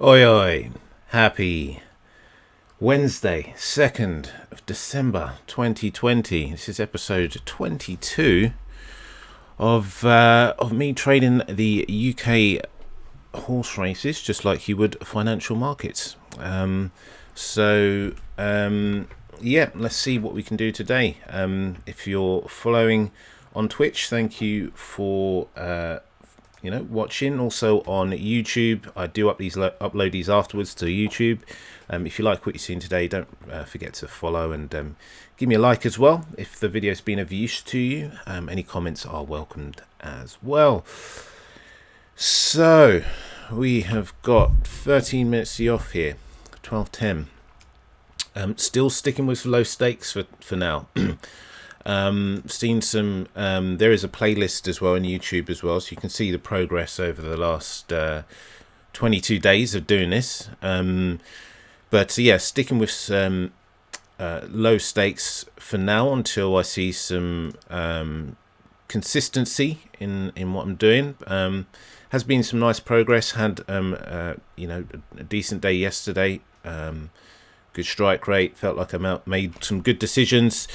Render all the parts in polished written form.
Oi oi, happy Wednesday, 2nd of December 2020. This is episode 22 of me trading the UK horse races just like you would financial markets. Yeah, let's see what we can do today. If you're following on Twitch, thank you for watching. Also on YouTube, I do upload these afterwards to YouTube. If you like what you've seen today, don't forget to follow and give me a like as well if the video's been of use to you. Any comments are welcomed as well. So we have got 13 minutes to be off here, 12:10. Still sticking with low stakes for now. Seen some there is a playlist as well on YouTube as well, so you can see the progress over the last 22 days of doing this. But yeah, sticking with some low stakes for now until I see some consistency in what I'm doing. Has been some nice progress. Had a decent day yesterday. Good strike rate. Felt like I made some good decisions.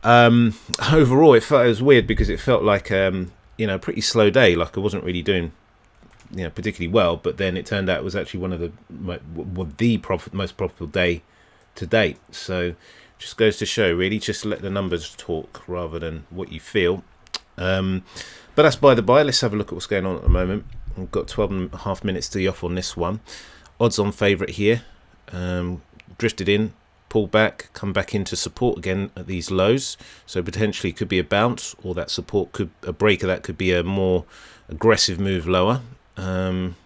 Overall, it was weird because it felt like a pretty slow day. Like I wasn't really doing particularly well, but then it turned out it was actually one of the most profitable day to date. So just goes to show, really, just let the numbers talk rather than what you feel. But that's by the by. Let's have a look at what's going on at the moment. I've got 12.5 minutes to be off on this one. Odds on favourite here. Drifted in, pull back, come back into support again at these lows, so potentially could be a bounce, or that support could a break of that could be a more aggressive move lower. Let's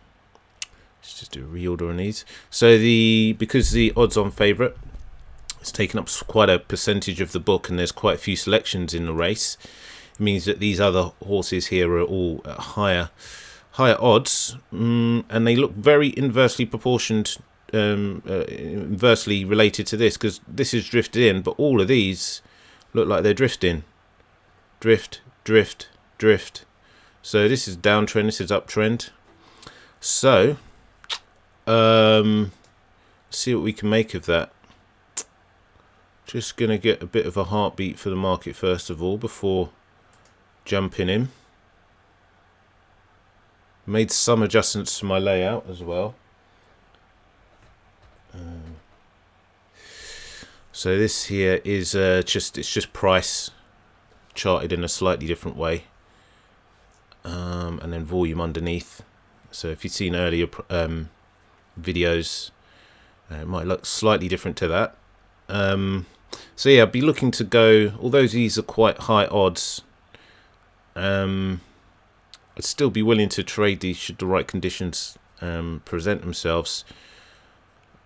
just do a reorder on these. So because the odds on favourite, it's taken up quite a percentage of the book, and there's quite a few selections in the race. It means that these other horses here are all at higher odds, and they look very inversely proportioned. Inversely related to this, because this is drifted in, but all of these look like they're drifting. Drift. So this is downtrend, this is uptrend. So see what we can make of that. Just gonna get a bit of a heartbeat for the market first of all before jumping in. Made some adjustments to my layout as well. So this here is just price charted in a slightly different way, and then volume underneath. So if you've seen earlier videos, it might look slightly different to that. So yeah, I'd be looking to go, although these are quite high odds, I'd still be willing to trade these should the right conditions present themselves.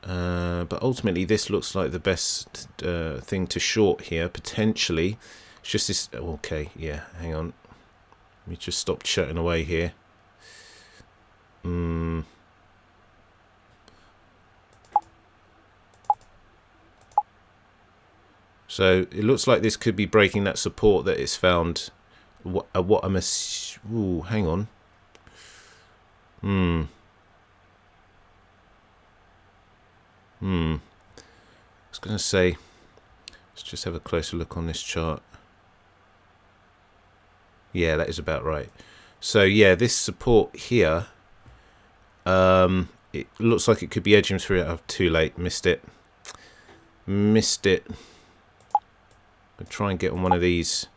But ultimately this looks like the best thing to short here, potentially. It's just this. Okay, yeah, hang on, let me just stop chatting away here. So it looks like this could be breaking that support that it's found. What I'm hang on. I was going to say, let's just have a closer look on this chart. Yeah, that is about right. So yeah, this support here, it looks like it could be edging through it. Oh, too late, missed it. I'll try and get on one of these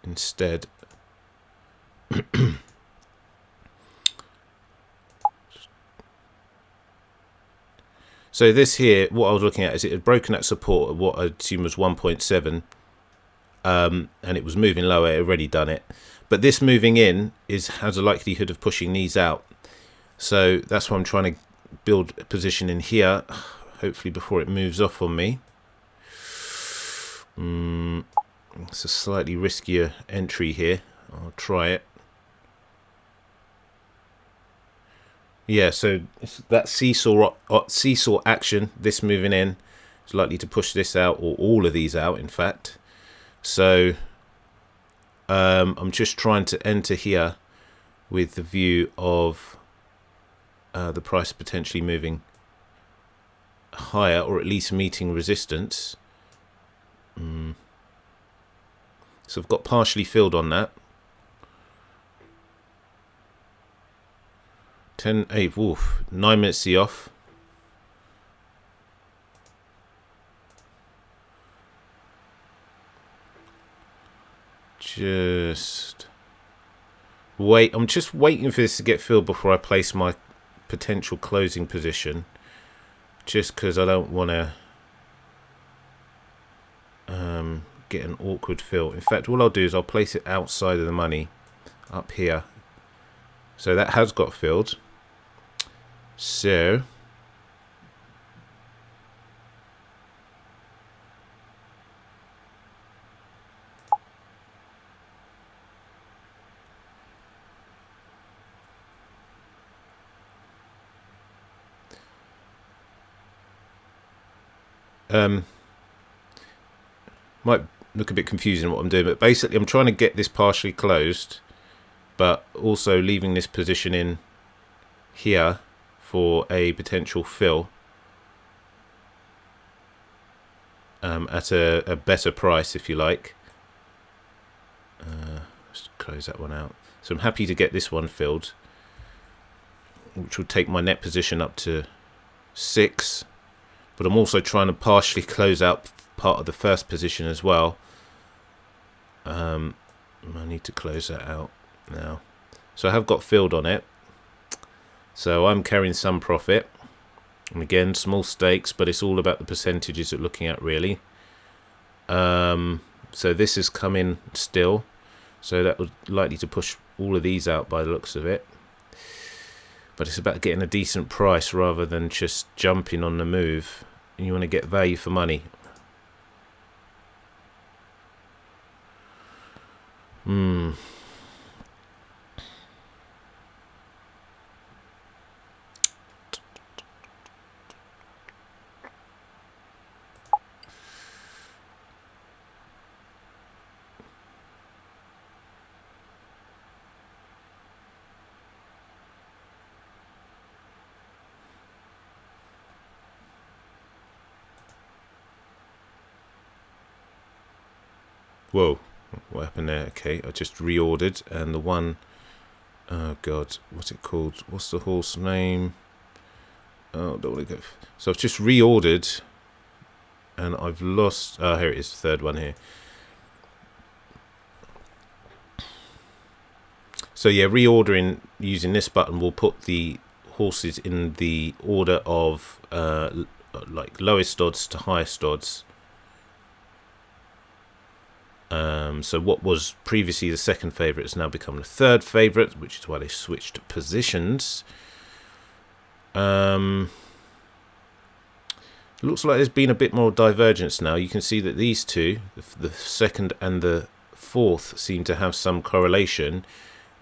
instead. So this here, what I was looking at is it had broken that support at what I assume was 1.7, and it was moving lower. It had already done it, but this moving in has a likelihood of pushing these out. So that's why I'm trying to build a position in here, hopefully before it moves off on me. It's a slightly riskier entry here. I'll try it. Yeah, so that seesaw action, this moving in, is likely to push this out, or all of these out, in fact. So I'm just trying to enter here with the view of the price potentially moving higher, or at least meeting resistance. So I've got partially filled on that. 10, 8, woof, 9 minutes the off. Just wait. I'm just waiting for this to get filled before I place my potential closing position. Just because I don't want to get an awkward fill. In fact, all I'll do is I'll place it outside of the money up here. So that has got filled. So might look a bit confusing what I'm doing, but basically I'm trying to get this partially closed, but also leaving this position in here for a potential fill at a better price, if you like. Let's close that one out. So I'm happy to get this one filled, which will take my net position up to 6. But I'm also trying to partially close out part of the first position as well. I need to close that out now. So I have got filled on it. So I'm carrying some profit. And again, small stakes, but it's all about the percentages that we're looking at, really. So this is coming still. So that was likely to push all of these out by the looks of it. But it's about getting a decent price rather than just jumping on the move. And you want to get value for money. Whoa, what happened there? Okay, I just reordered, and the one, oh god, what's it called? What's the horse name? Oh, don't want to go. So I've just reordered, and I've lost. Oh, here it is, the third one here. So yeah, reordering using this button will put the horses in the order of like lowest odds to highest odds. So what was previously the second favourite has now become the third favourite, which is why they switched positions. It looks like there's been a bit more divergence now. You can see that these two, the second and the fourth, seem to have some correlation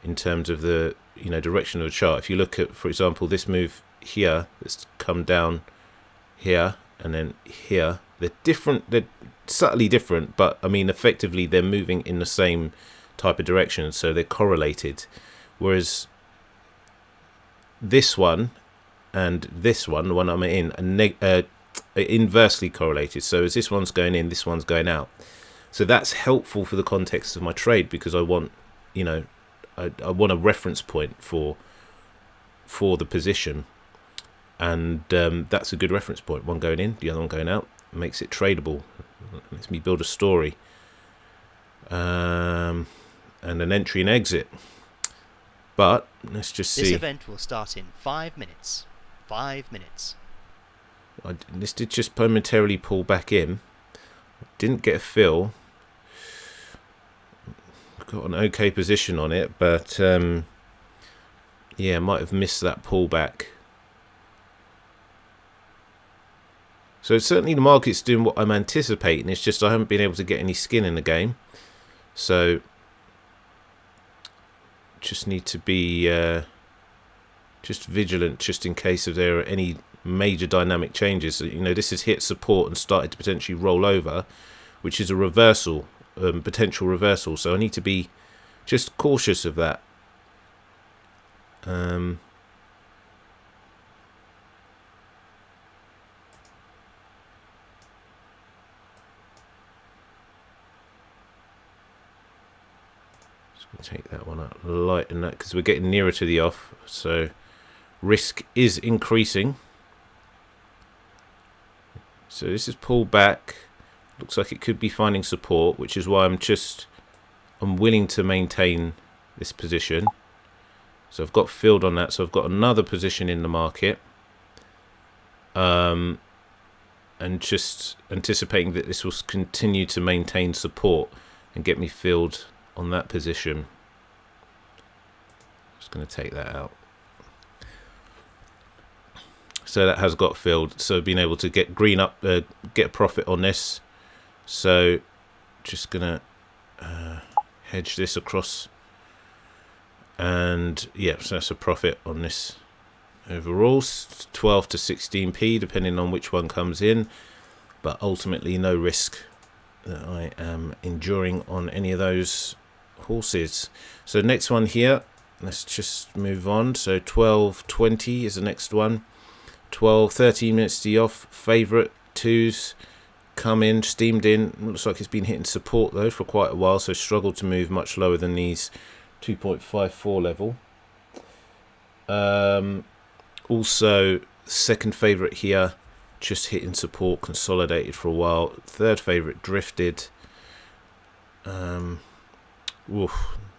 in terms of the direction of the chart. If you look at, for example, this move here that's come down here and then here, they're different. They're subtly different, but I mean effectively they're moving in the same type of direction, so they're correlated. Whereas this one and this one, the one I'm in, are inversely correlated. So as this one's going in, this one's going out. So that's helpful for the context of my trade, because I want, I want a reference point for the position, and that's a good reference point. One going in, the other one going out, makes it tradable. Lets me build a story, and an entry and exit. But let's just see. This event will start in 5 minutes. 5 minutes. This did just momentarily pull back in. Didn't get a fill. Got an okay position on it, but yeah, might have missed that pullback. So certainly the market's doing what I'm anticipating. It's just I haven't been able to get any skin in the game. So just need to be just vigilant, just in case if there are any major dynamic changes. This has hit support and started to potentially roll over, which is a reversal, potential reversal. So I need to be just cautious of that. Take that one up, lighten that, because we're getting nearer to the off, so risk is increasing. So this is pulled back. Looks like it could be finding support, which is why I'm willing to maintain this position. So I've got filled on that, so I've got another position in the market. And just anticipating that this will continue to maintain support and get me filled on that position. Just going to take that out. So that has got filled. So being able to get green up, get a profit on this. So just going to hedge this across. And yeah, so that's a profit on this overall. 12 to 16p, depending on which one comes in. But ultimately, no risk that I am enduring on any of those horses. So next one here, let's just move on. So 12.20 is the next one. 12, 13 minutes to the off. Favourite twos come in, steamed in. Looks like it's been hitting support though for quite a while, so struggled to move much lower than these 2.54 level. Also, second favourite here, just hitting support, consolidated for a while. Third favourite drifted.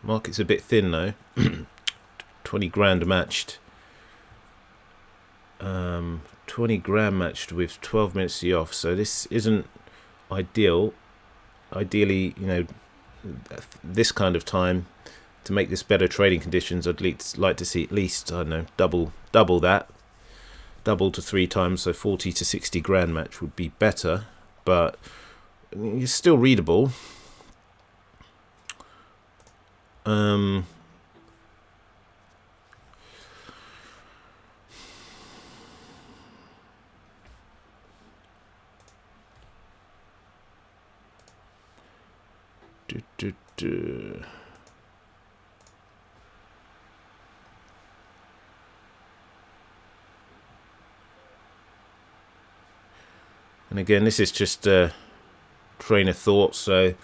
Market's a bit thin though. 20 grand matched. 20 grand matched with 12 minutes to the off. So this isn't ideal. Ideally, you know, this kind of time to make this better trading conditions, I'd like to see at least, I don't know, double that. Double to 3 times, so 40 to 60 grand match would be better, but it's still readable. And again, this is just a train of thought, so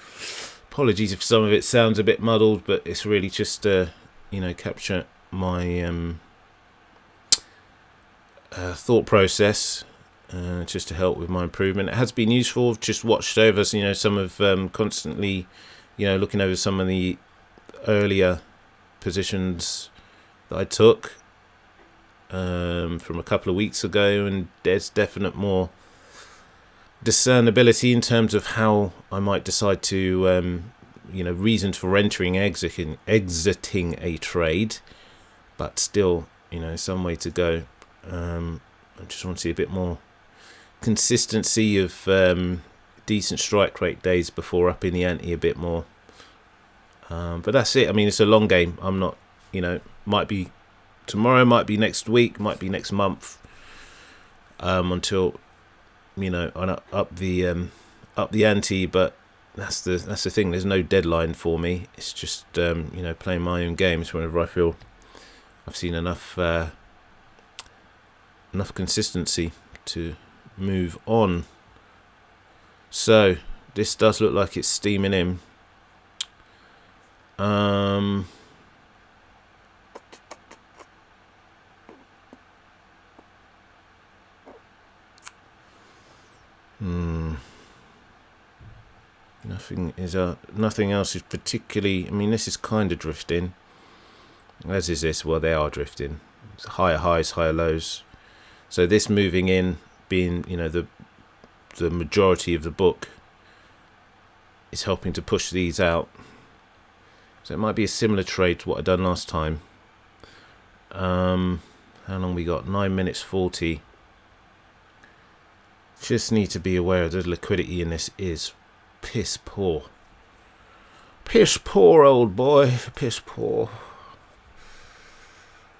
apologies if some of it sounds a bit muddled, but it's really just to, you know, capture my thought process, just to help with my improvement. It has been useful. I've just watched over, you know, some of constantly, you know, looking over some of the earlier positions that I took from a couple of weeks ago, and there's definite more discernibility in terms of how I might decide to, you know, reasons for entering, exiting a trade, but still, you know, some way to go. I just want to see a bit more consistency of decent strike rate days before upping the ante a bit more. But that's it. I mean, it's a long game. I'm not, you know, might be tomorrow, might be next week, might be next month, until, you know, I up the ante. But that's the thing. There's no deadline for me. It's just you know, playing my own games whenever I feel I've seen enough consistency to move on. So this does look like it's steaming in. Nothing else is particularly. I mean, this is kind of drifting, as is this. Well, they are drifting. It's higher highs, higher lows. So this moving in, being, you know, the majority of the book, is helping to push these out. So it might be a similar trade to what I done last time. How long we got? 9 minutes 40. Just need to be aware the liquidity in this is piss poor. Piss poor, old boy. Piss poor.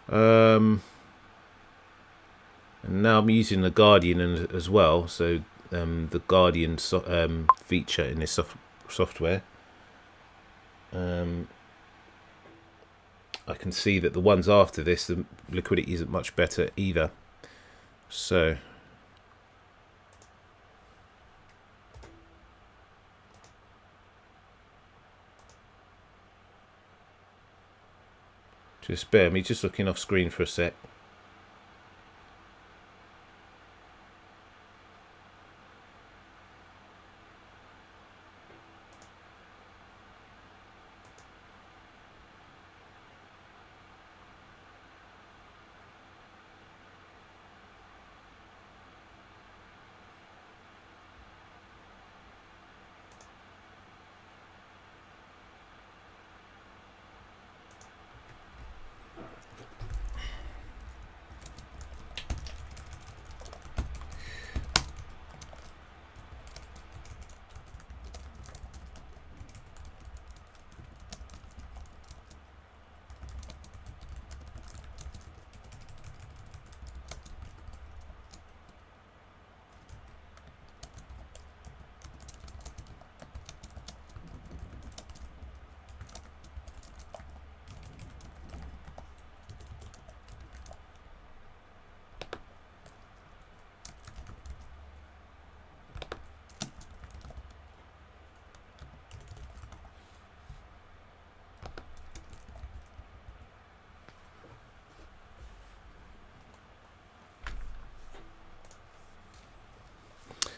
And now I'm using the Guardian as well. So the Guardian feature in this software. I can see that the ones after this, the liquidity isn't much better either. So Just bear me, just looking off screen for a sec.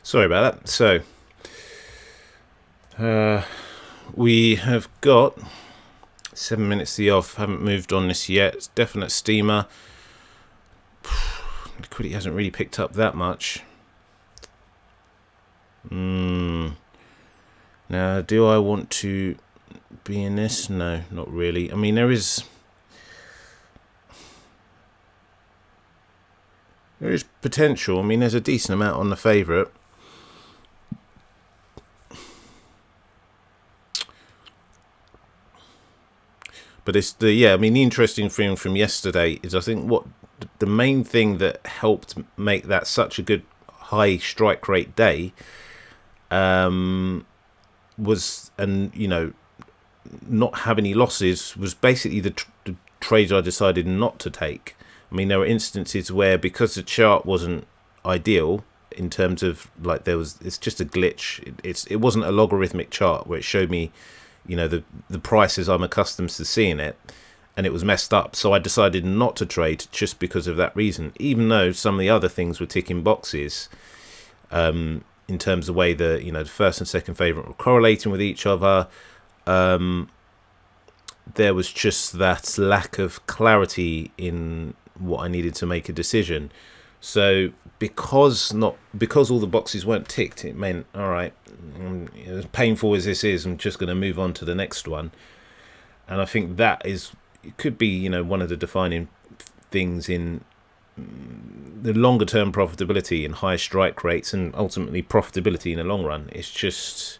Sorry about that. So, we have got 7 minutes to the off. Haven't moved on this yet. It's definite steamer. Liquidity hasn't really picked up that much. Now, do I want to be in this? No, not really. I mean, there is potential. I mean, there's a decent amount on the favourite. But it's I mean, the interesting thing from yesterday is I think what the main thing that helped make that such a good high strike rate day was, and not have any losses, was basically the trades I decided not to take. I mean, there were instances where, because the chart wasn't ideal in terms of, like, it's just a glitch. It wasn't a logarithmic chart where it showed me the prices I'm accustomed to seeing it, and it was messed up. So I decided not to trade just because of that reason, even though some of the other things were ticking boxes in terms of the way the first and second favorite were correlating with each other. There was just that lack of clarity in what I needed to make a decision. So because all the boxes weren't ticked, it meant, all right, as painful as this is, I'm just going to move on to the next one. And I think it could be one of the defining things in the longer term profitability and high strike rates, and ultimately profitability in the long run. It's just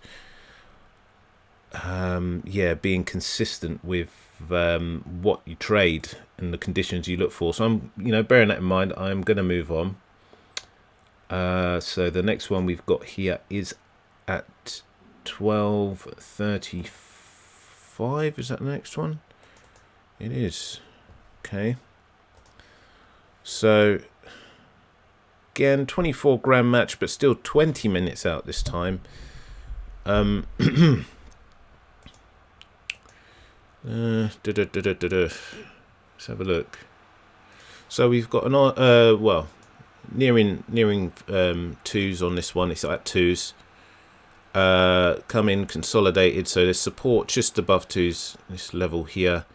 being consistent with what you trade and the conditions you look for. So I'm bearing that in mind, I'm going to move on. So the next one we've got here is at 12:35. Is that the next one? It is. Okay. So again, 24 grand match, but still 20 minutes out this time. Let's have a look. So we've got nearing twos on this one. It's at twos. Come in consolidated, so there's support just above twos. This level here,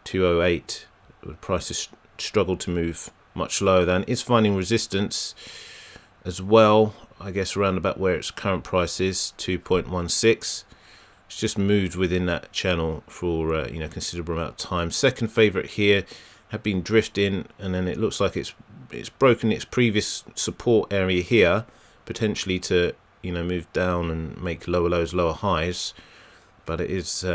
208. The price has struggled to move much lower than. It's finding resistance as well, I guess, around about where its current price is, 2.16. It's just moved within that channel for considerable amount of time. Second favorite here had been drifting, and then it looks like it's broken its previous support area here, potentially to move down and make lower lows, lower highs. But it is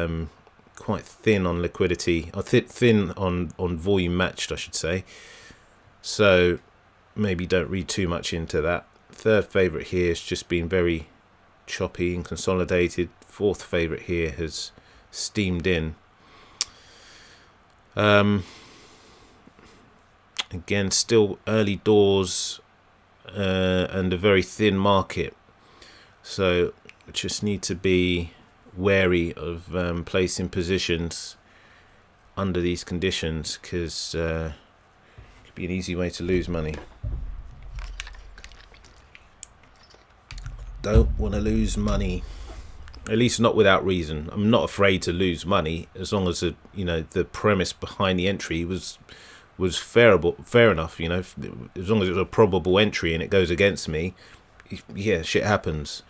quite thin on liquidity, or thin on volume matched, I should say. So maybe don't read too much into that. Third favorite here has just been very choppy and consolidated. Fourth favorite here has steamed in. Again, still early doors and a very thin market, so just need to be wary of placing positions under these conditions, because it could be an easy way to lose money. Don't want to lose money, at least not without reason. I'm not afraid to lose money as long as the premise behind the entry was fair enough. As long as it was a probable entry and it goes against me, yeah, shit happens.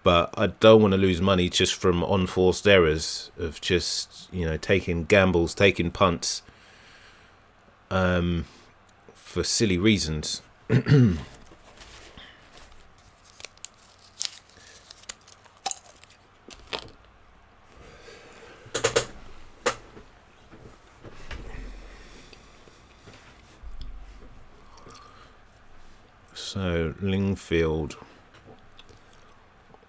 But I don't want to lose money just from unforced errors of just taking gambles, taking punts, for silly reasons. So Lingfield,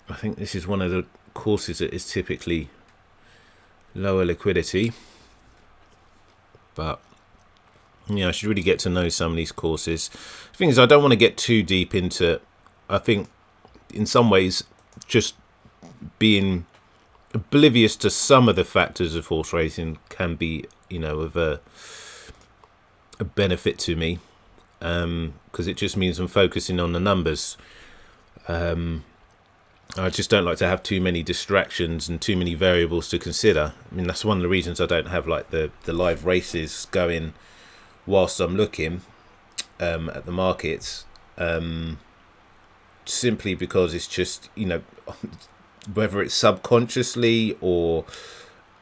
I think this is one of the courses that is typically lower liquidity, but I should really get to know some of these courses. The thing is, I don't want to get too deep into. I think in some ways just being oblivious to some of the factors of horse racing can be of a benefit to me, because it just means I'm focusing on the numbers. I just don't like to have too many distractions and too many variables to consider. I mean, that's one of the reasons I don't have like the live races going whilst I'm looking at the markets, simply because it's just whether it's subconsciously or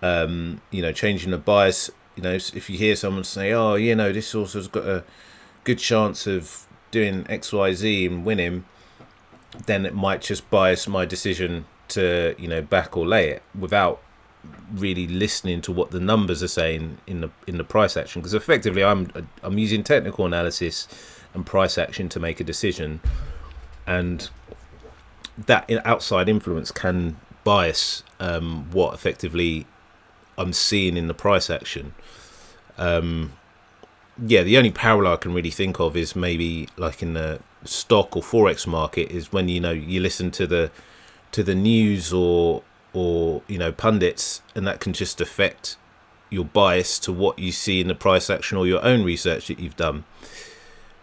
changing the bias. If you hear someone say, oh, this horse has got a good chance of doing XYZ and winning, then it might just bias my decision to back or lay it without really listening to what the numbers are saying in the price action, because effectively I'm using technical analysis and price action to make a decision, and that outside influence can bias what effectively I'm seeing in the price action. The only parallel I can really think of is maybe like in the stock or forex market, is when you listen to the news or pundits, and that can just affect your bias to what you see in the price action or your own research that you've done.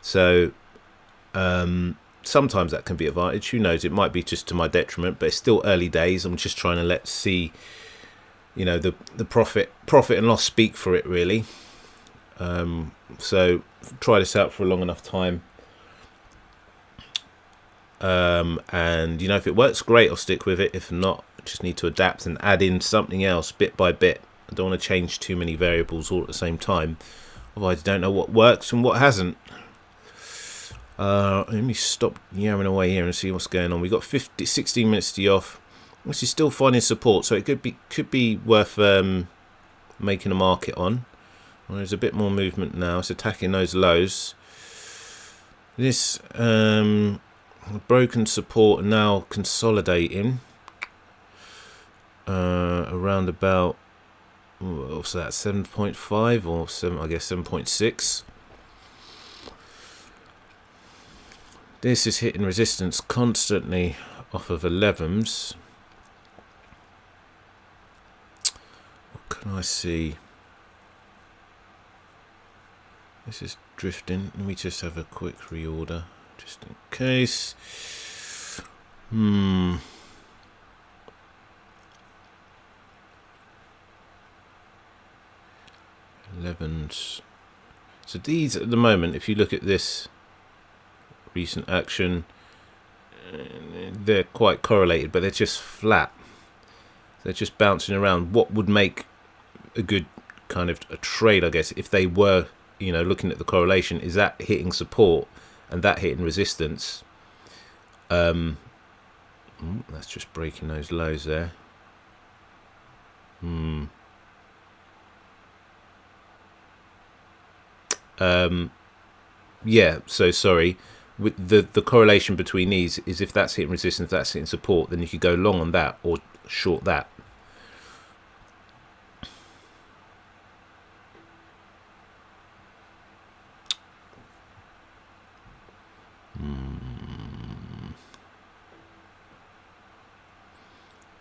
So sometimes that can be an advantage. Who knows, it might be just to my detriment, but it's still early days. I'm just trying to see the profit and loss speak for it, really. So try this out for a long enough time, and if it works, great, I'll stick with it. If not, I just need to adapt and add in something else bit by bit. I don't want to change too many variables all at the same time, otherwise I don't know what works and what hasn't. Let me stop yammering away here and see what's going on. We've got 16 minutes to the off. This is still finding support, so it could be worth making a market on. Well, there's a bit more movement now. It's attacking those lows. This broken support now consolidating around about, what's that, 7.5 or 7? I guess 7.6. This is hitting resistance constantly off of 11s. What can I see? This is drifting. Let me just have a quick reorder, just in case. 11s. So these at the moment, if you look at this recent action, they're quite correlated, but they're just flat. They're just bouncing around. What would make a good kind of a trade, I guess, if they were looking at the correlation, is that hitting support and that hitting resistance. That's just breaking those lows there. So sorry, with the correlation between these is if that's hitting resistance, that's hitting support, then you could go long on that or short that.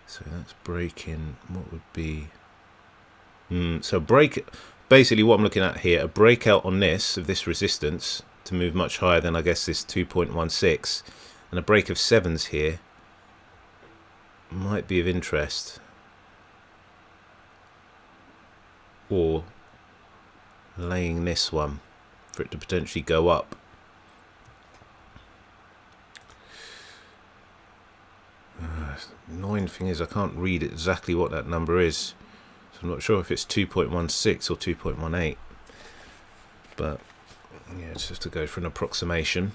So that's breaking. What would be So basically what I'm looking at here, a breakout on this, of this resistance, to move much higher than I guess this 2.16, and a break of 7s here might be of interest. Or laying this one for it to potentially go up. Annoying thing is I can't read exactly what that number is, so I'm not sure if it's 2.16 or 2.18, but yeah, it's just to go for an approximation.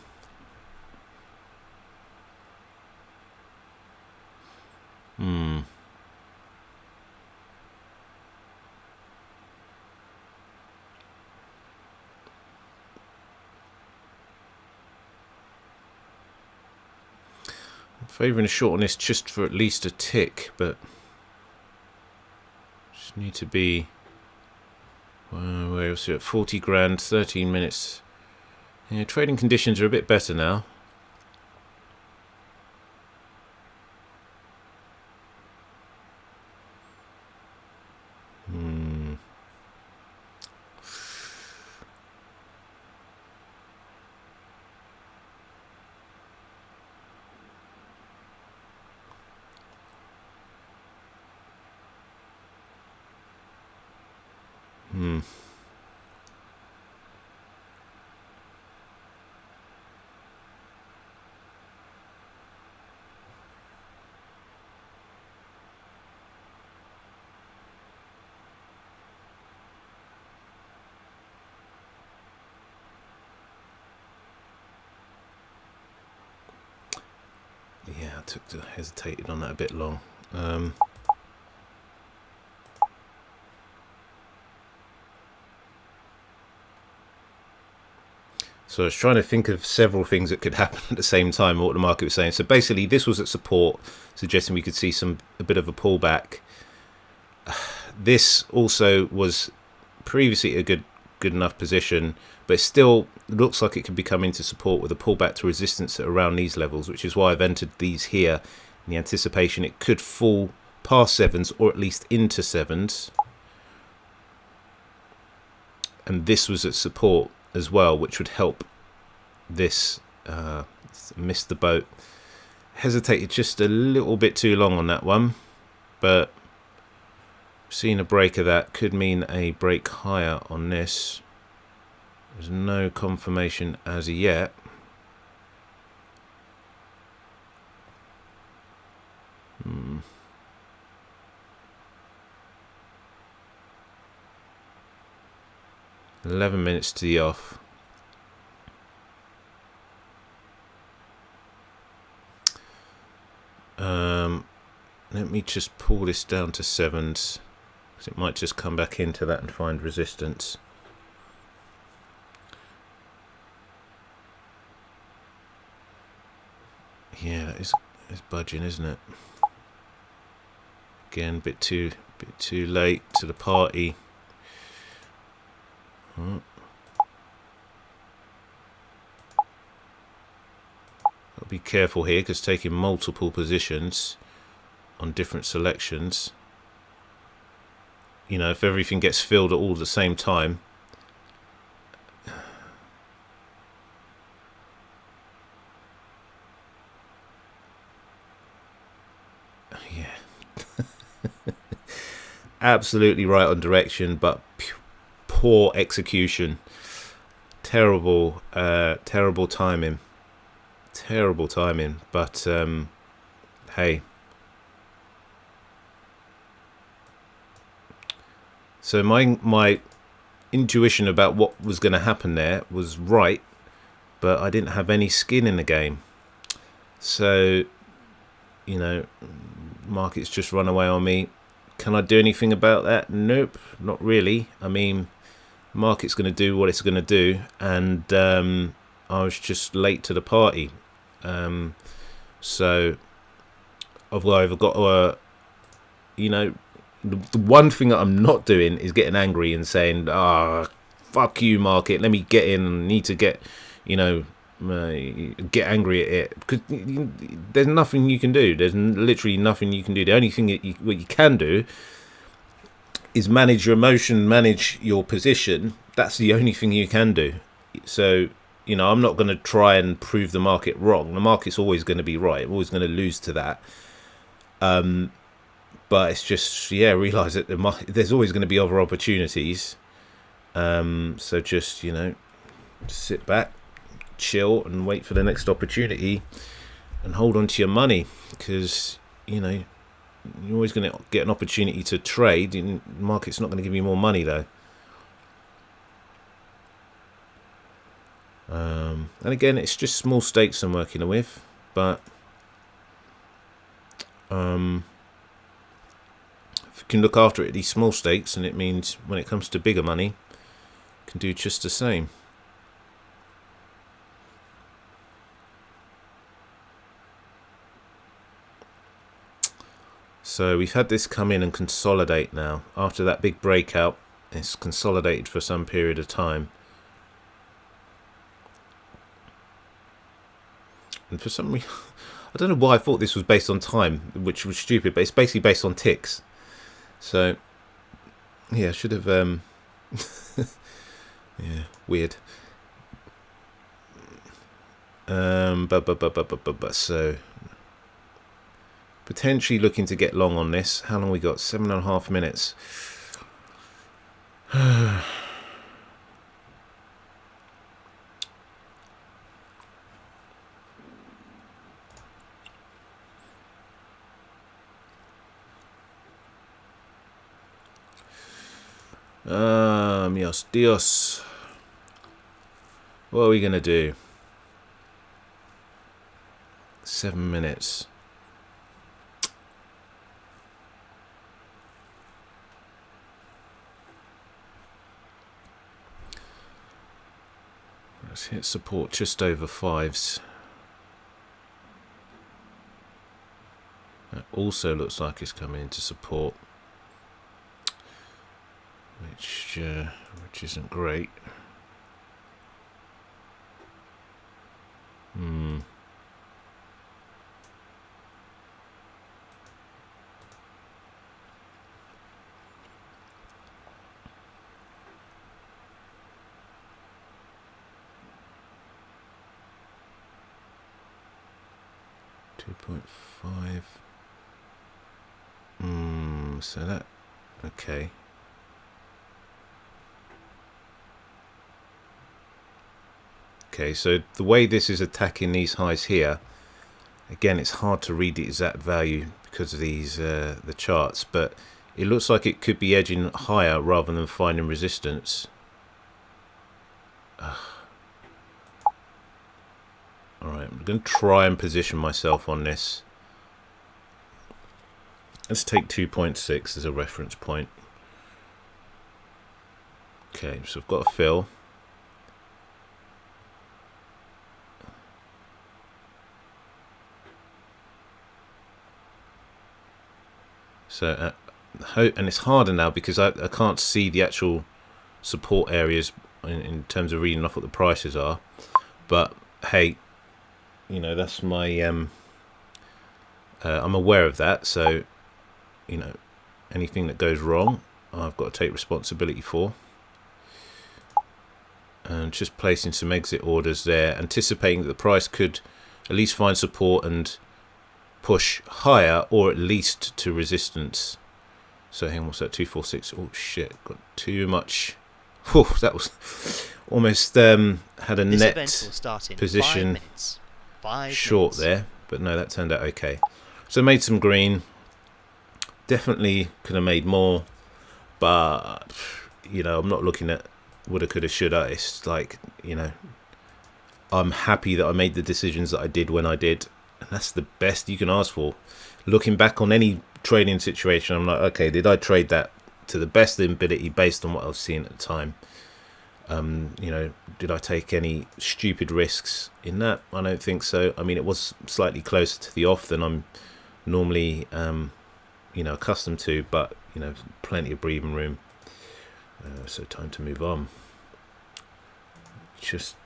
Favouring a short on this just for at least a tick, but just need to be where else at 40 grand, 13 minutes. Yeah, trading conditions are a bit better now. Yeah, I hesitated on that a bit long. So I was trying to think of several things that could happen at the same time, what the market was saying. So basically this was at support, suggesting we could see a bit of a pullback. This also was previously a good enough position, but it still looks like it could be coming to support with a pullback to resistance at around these levels, which is why I've entered these here in the anticipation it could fall past 7s or at least into 7s. And this was at support as well, which would help this miss the boat. Hesitated just a little bit too long on that one, but seeing a break of that could mean a break higher on this. There's no confirmation as of yet. Hmm. 11 minutes to the off. Let me just pull this down to 7s, because it might just come back into that and find resistance. Yeah, that is budging, isn't it? Again, bit too late to the party. I'll be careful here, because taking multiple positions on different selections, you know, if everything gets filled at all at the same time, yeah. Absolutely right on direction, but poor execution. Terrible timing. Terrible timing, but hey. So my intuition about what was going to happen there was right, but I didn't have any skin in the game. So, you know, market's just run away on me. Can I do anything about that? Nope, not really. I mean, market's going to do what it's going to do, and I was just late to the party. So I've got to, you know, the one thing that I'm not doing is getting angry and saying, fuck you, market, let me get in, and need to get, you know, get angry at it, because there's nothing you can do. There's literally nothing you can do. The only thing that what you can do is manage your emotion, manage your position. That's the only thing you can do. So, you know, I'm not going to try and prove the market wrong. The market's always going to be right. I'm always going to lose to that. But it's just, yeah, realise that there's always going to be other opportunities. So just, you know, sit back, chill, and wait for the next opportunity, and hold on to your money, because, you know, you're always going to get an opportunity to trade. The market's not going to give you more money though. And again, it's just small stakes I'm working with, but if you can look after it, these small stakes, and it means when it comes to bigger money, you can do just the same. So we've had this come in and consolidate now. After that big breakout, it's consolidated for some period of time. And for some reason, I don't know why I thought this was based on time, which was stupid, but it's basically based on ticks. So, yeah, I should have, yeah, weird. So, potentially looking to get long on this. How long we got? 7.5 minutes. Mios Dios. What are we gonna do? 7 minutes. Let's hit support just over 5s. That also looks like it's coming into support, which isn't great. 2.5. So that, okay. Okay, so the way this is attacking these highs here, again, it's hard to read the exact value because of these the charts, but it looks like it could be edging higher rather than finding resistance. Alright, I'm going to try and position myself on this. Let's take 2.6 as a reference point. Okay, so I've got a fill. So, and it's harder now because I can't see the actual support areas in terms of reading off what the prices are. But hey, you know, that's my I'm aware of that, so, you know, anything that goes wrong I've got to take responsibility for. And just placing some exit orders there, anticipating that the price could at least find support and push higher, or at least to resistance. So hang on, what's that? 246. Oh shit, got too much. Whew, that was almost had a This net event will start in position 5 minutes. 5 short minutes. there, but no, that turned out okay. So made some green. Definitely could have made more, but you know, I'm not looking at woulda, coulda, shoulda. It's like, you know, I'm happy that I made the decisions that I did when I did, and that's the best you can ask for. Looking back on any trading situation, I'm like, okay, did I trade that to the best ability based on what I was seeing at the time? You know, did I take any stupid risks in that? I don't think so. I mean, it was slightly closer to the off than I'm normally you know, accustomed to, but you know, plenty of breathing room. So time to move on. Just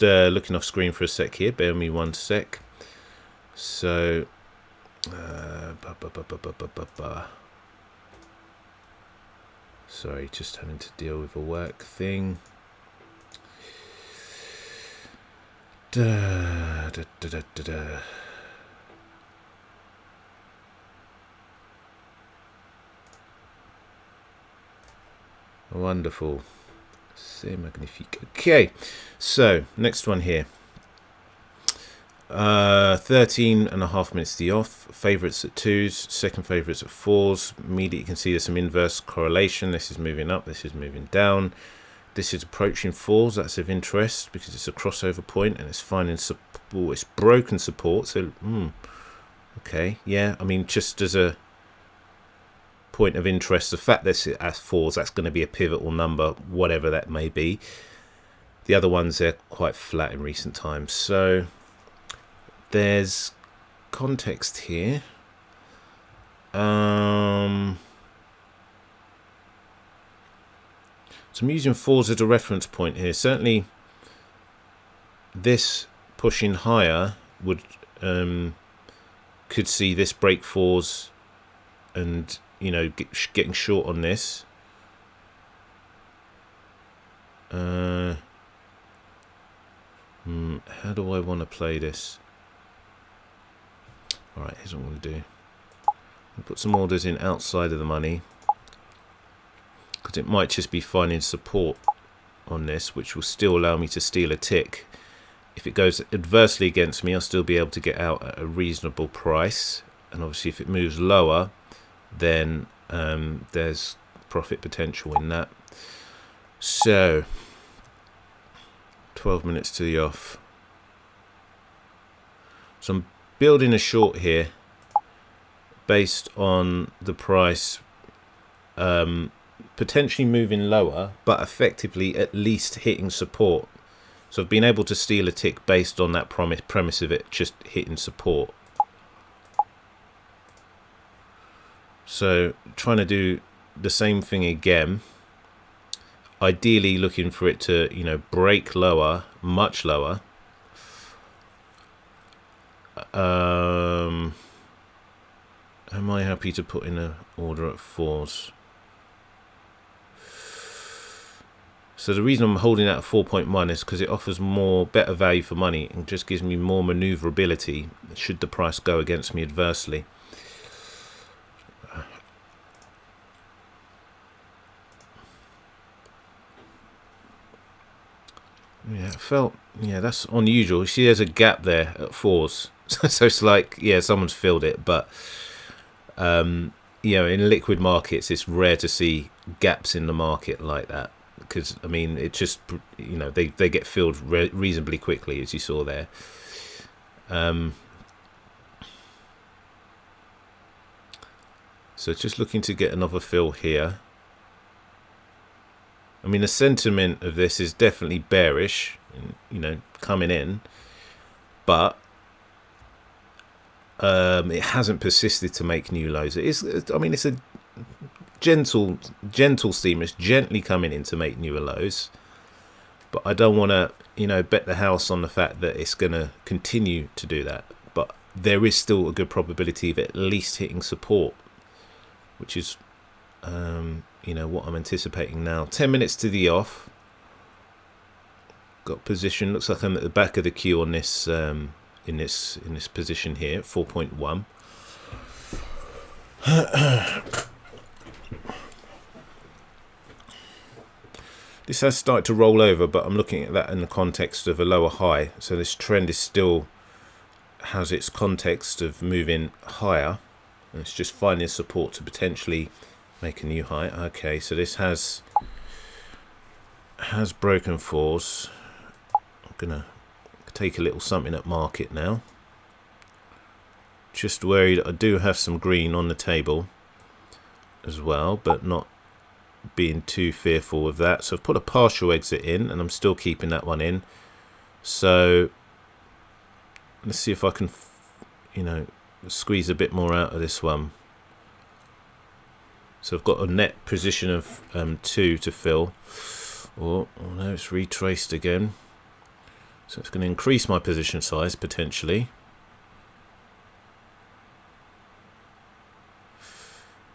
looking off screen for a sec here, bear with me 1 sec. So Sorry, just having to deal with a work thing. Da, da, da, da, da, da. Wonderful. C'est magnifique. Okay, so next one here. 13.5 minutes to the off. Favourites at 2s, second favourites at 4s. Immediately you can see there's some inverse correlation. This is moving up, this is moving down. This is approaching 4s. That's of interest because it's a crossover point and it's finding support. It's broken support. So, okay, yeah. I mean, just as a point of interest, the fact that it's at 4s, that's going to be a pivotal number, whatever that may be. The other ones, they're quite flat in recent times. So there's context here. So I'm using 4s as a reference point here. Certainly this pushing higher would could see this break 4s and, you know, getting short on this. How do I want to play this? Alright, here's what I'm going to do. I'll put some orders in outside of the money, because it might just be finding support on this, which will still allow me to steal a tick. If it goes adversely against me, I'll still be able to get out at a reasonable price. And obviously if it moves lower, then there's profit potential in that. So 12 minutes to the off. So I'm building a short here based on the price potentially moving lower, but effectively at least hitting support. So I've been able to steal a tick based on that premise of it just hitting support. So trying to do the same thing again, ideally looking for it to, you know, break lower, much lower. Am I happy to put in an order at 4s? So the reason I'm holding out at 4.1 is because it offers better value for money and just gives me more maneuverability should the price go against me adversely. Yeah, it felt, yeah, that's unusual. You see there's a gap there at 4s. So it's like, yeah, someone's filled it, but you know, in liquid markets it's rare to see gaps in the market like that, because I mean it just, you know, they get filled reasonably quickly, as you saw there. So just looking to get another fill here. I mean, the sentiment of this is definitely bearish, you know, coming in, but it hasn't persisted to make new lows. It is, I mean, it's a gentle steamer. It's gently coming in to make newer lows, but I don't want to, you know, bet the house on the fact that it's going to continue to do that. But there is still a good probability of at least hitting support, which is you know, what I'm anticipating now. 10 minutes to the off. Got position. Looks like I'm at the back of the queue on this in this position here, 4.1. This has started to roll over, but I'm looking at that in the context of a lower high. So this trend is still has its context of moving higher, and it's just finding support to potentially make a new high. Okay, so this has broken 4s. I'm gonna take a little something at market now. Just worried I do have some green on the table as well, but not being too fearful of that. So I've put a partial exit in and I'm still keeping that one in. So let's see if I can, you know, squeeze a bit more out of this one. So I've got a net position of 2 to fill. Oh no, it's retraced again. So it's going to increase my position size potentially.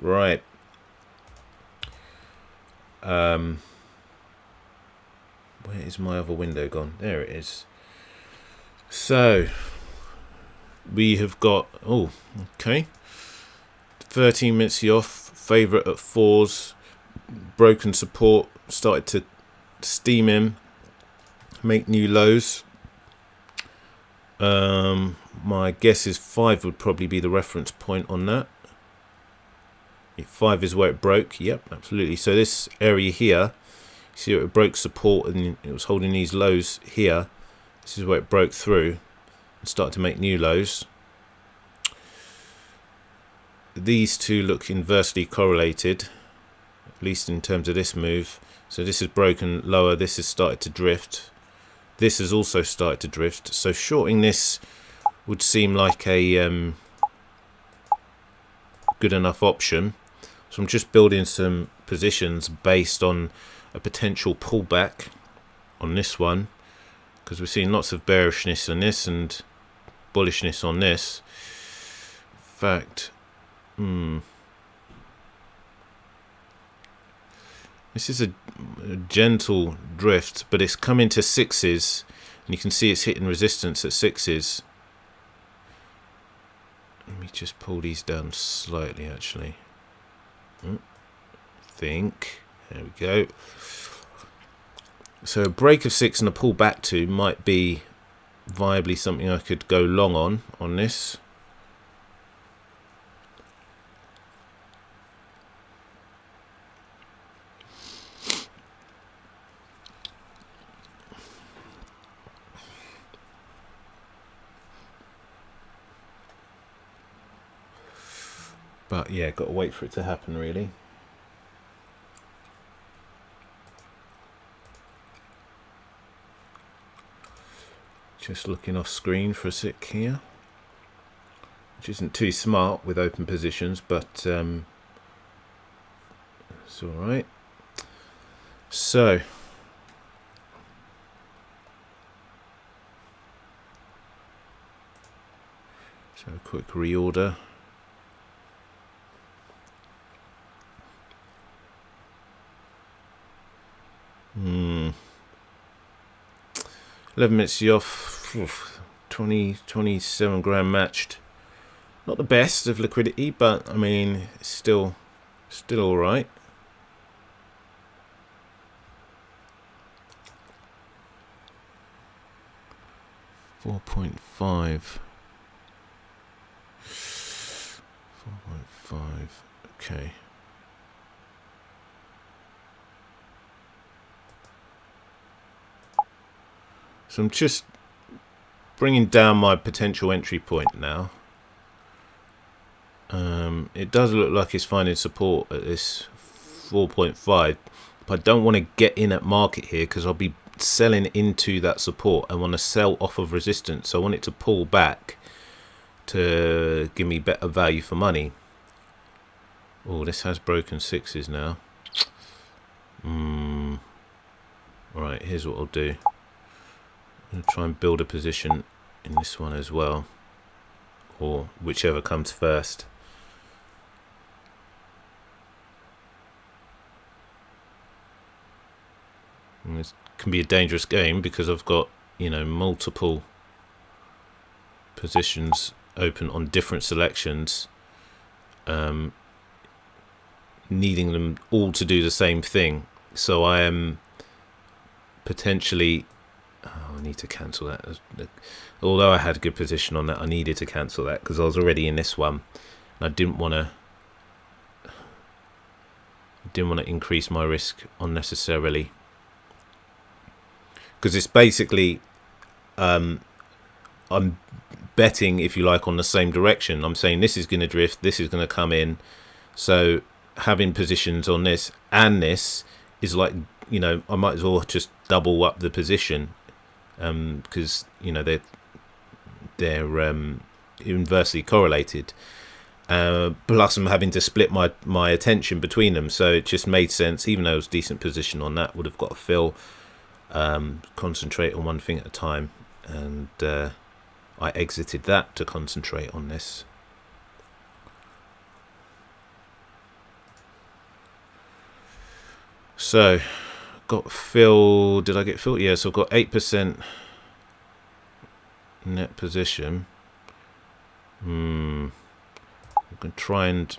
Right. Where is my other window gone? There it is. So we have got, oh, okay, 13 minutes off, favourite at 4s, broken support, started to steam in, make new lows. My guess is 5 would probably be the reference point on that. If 5 is where it broke, yep, absolutely. So this area here, see it broke support and it was holding these lows here. This is where it broke through and started to make new lows. These two look inversely correlated, at least in terms of this move. So this is broken lower, this has started to drift. This has also started to drift. So shorting this would seem like a good enough option. So I'm just building some positions based on a potential pullback on this one, because we're seeing lots of bearishness on this and bullishness on this. In fact, this is a gentle drift, but it's come into 6s, and you can see it's hitting resistance at 6s. Let me just pull these down slightly, actually. Think. There we go. So a break of 6 and a pull back to might be viably something I could go long on this. But yeah, got to wait for it to happen, really. Just looking off screen for a sec here, which isn't too smart with open positions, but it's all right. So a quick reorder. Hmm. 11 minutes off. 27 grand matched. Not the best of liquidity, but I mean, it's still all right. $4.5. 4.5. Okay. So I'm just bringing down my potential entry point now. It does look like it's finding support at this 4.5, but I don't want to get in at market here because I'll be selling into that support. I want to sell off of resistance. So I want it to pull back to give me better value for money. Oh, this has broken 6s now. Alright, here's what I'll do. I'm going to try and build a position in this one as well, or whichever comes first. And this can be a dangerous game because I've got, you know, multiple positions open on different selections, needing them all to do the same thing. So I am potentially, I need to cancel that. Although I had a good position on that, I needed to cancel that because I was already in this one. And I didn't want to increase my risk unnecessarily, because it's basically I'm betting, if you like, on the same direction. I'm saying this is going to drift, this is going to come in. So having positions on this and this is like, you know, I might as well just double up the position, because you know they're inversely correlated. Plus I'm having to split my attention between them, so it just made sense. Even though it was a decent position on that, would have got a fill, concentrate on one thing at a time, and I exited that to concentrate on this. So, got fill. Did I get filled? Yeah, so I've got 8% net position. I'm going to try and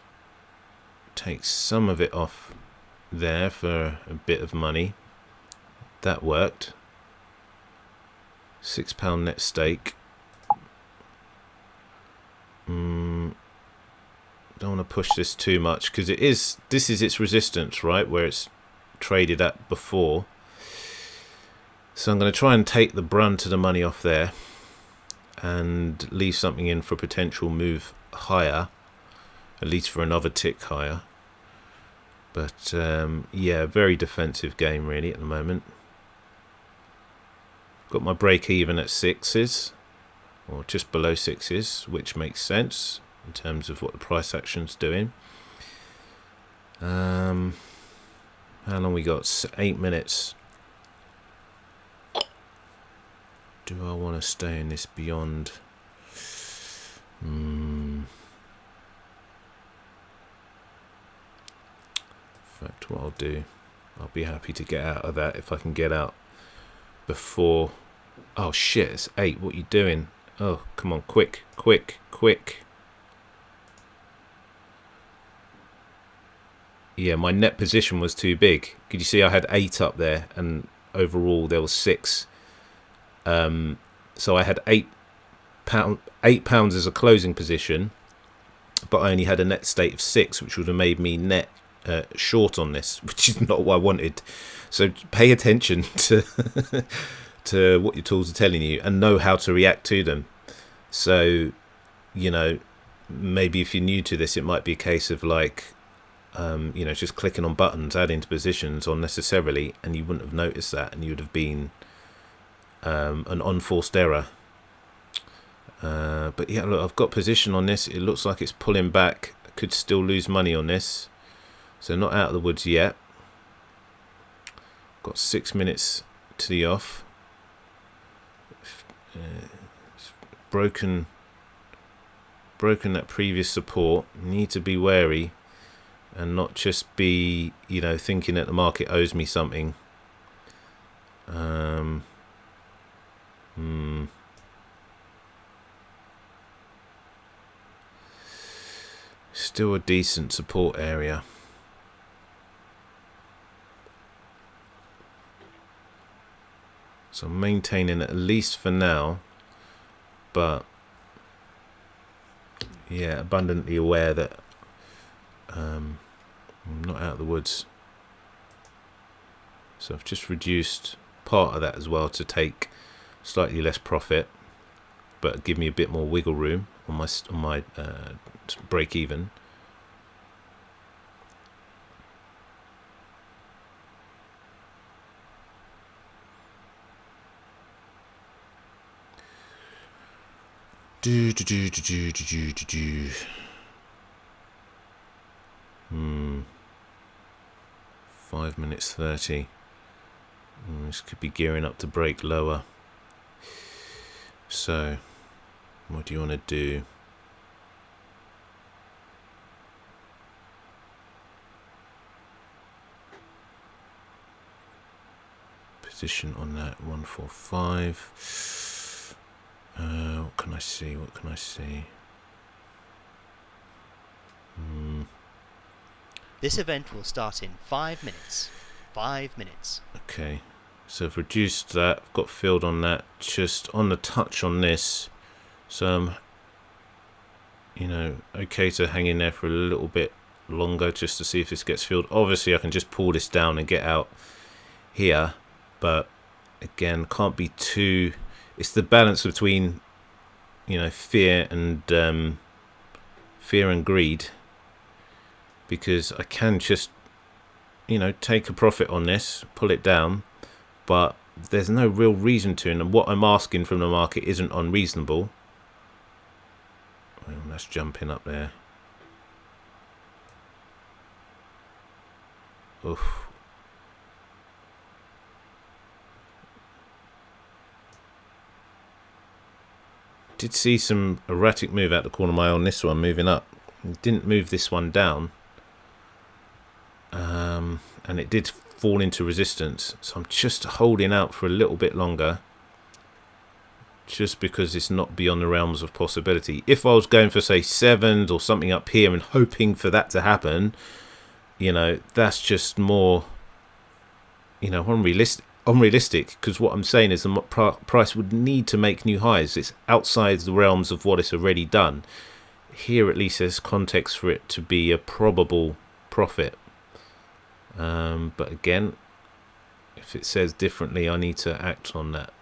take some of it off there for a bit of money. That worked. £6 net stake. Don't want to push this too much because this is its resistance, right, where it's traded at before. So I'm going to try and take the brunt of the money off there and leave something in for a potential move higher, at least for another tick higher. But yeah, very defensive game really at the moment. Got my break even at 6s, or just below 6s, which makes sense in terms of what the price action's doing. How long we got? 8 minutes. Do I want to stay in this beyond? In fact, what I'll do, I'll be happy to get out of that if I can get out before. Oh shit, it's 8. What are you doing? Oh, come on, quick. Yeah, my net position was too big. Could you see I had 8 up there, and overall there was 6. So I had £8 as a closing position, but I only had a net state of 6, which would have made me net short on this, which is not what I wanted. So pay attention to to what your tools are telling you and know how to react to them. So, you know, maybe if you're new to this, it might be a case of like, you know, just clicking on buttons, adding to positions unnecessarily, and you wouldn't have noticed that, and you would have been an unforced error. But yeah, look, I've got position on this. It looks like it's pulling back. I could still lose money on this, so not out of the woods yet. Got 6 minutes to the off. It's broken that previous support. Need to be wary and not just be, you know, thinking that the market owes me something. Still a decent support area. So I'm maintaining it at least for now, but yeah, abundantly aware that I'm not out of the woods. So I've just reduced part of that as well to take slightly less profit, but give me a bit more wiggle room on my break even. Do. 5 minutes 30. This could be gearing up to break lower. So, what do you want to do? Position on that 145. What can I see? This event will start in 5 minutes. 5 minutes. Okay, so I've reduced that. I've got filled on that. Just on the touch on this. So I'm, you know, okay to hang in there for a little bit longer just to see if this gets filled. Obviously, I can just pull this down and get out here, but again, can't be too. It's the balance between, you know, fear and greed, because I can just, you know, take a profit on this, pull it down, but there's no real reason to, and what I'm asking from the market isn't unreasonable. Well, that's jumping up there. Oof. Did see some erratic move out the corner of my eye on this one, moving up. It didn't move this one down, and it did fall into resistance. So I'm just holding out for a little bit longer, just because it's not beyond the realms of possibility. If I was going for, say, 7s or something up here and hoping for that to happen, you know, that's just more, you know, unrealistic, because what I'm saying is the price would need to make new highs. It's outside the realms of what it's already done. Here at least there's context for it to be a probable profit. But again, if it says differently, I need to act on that.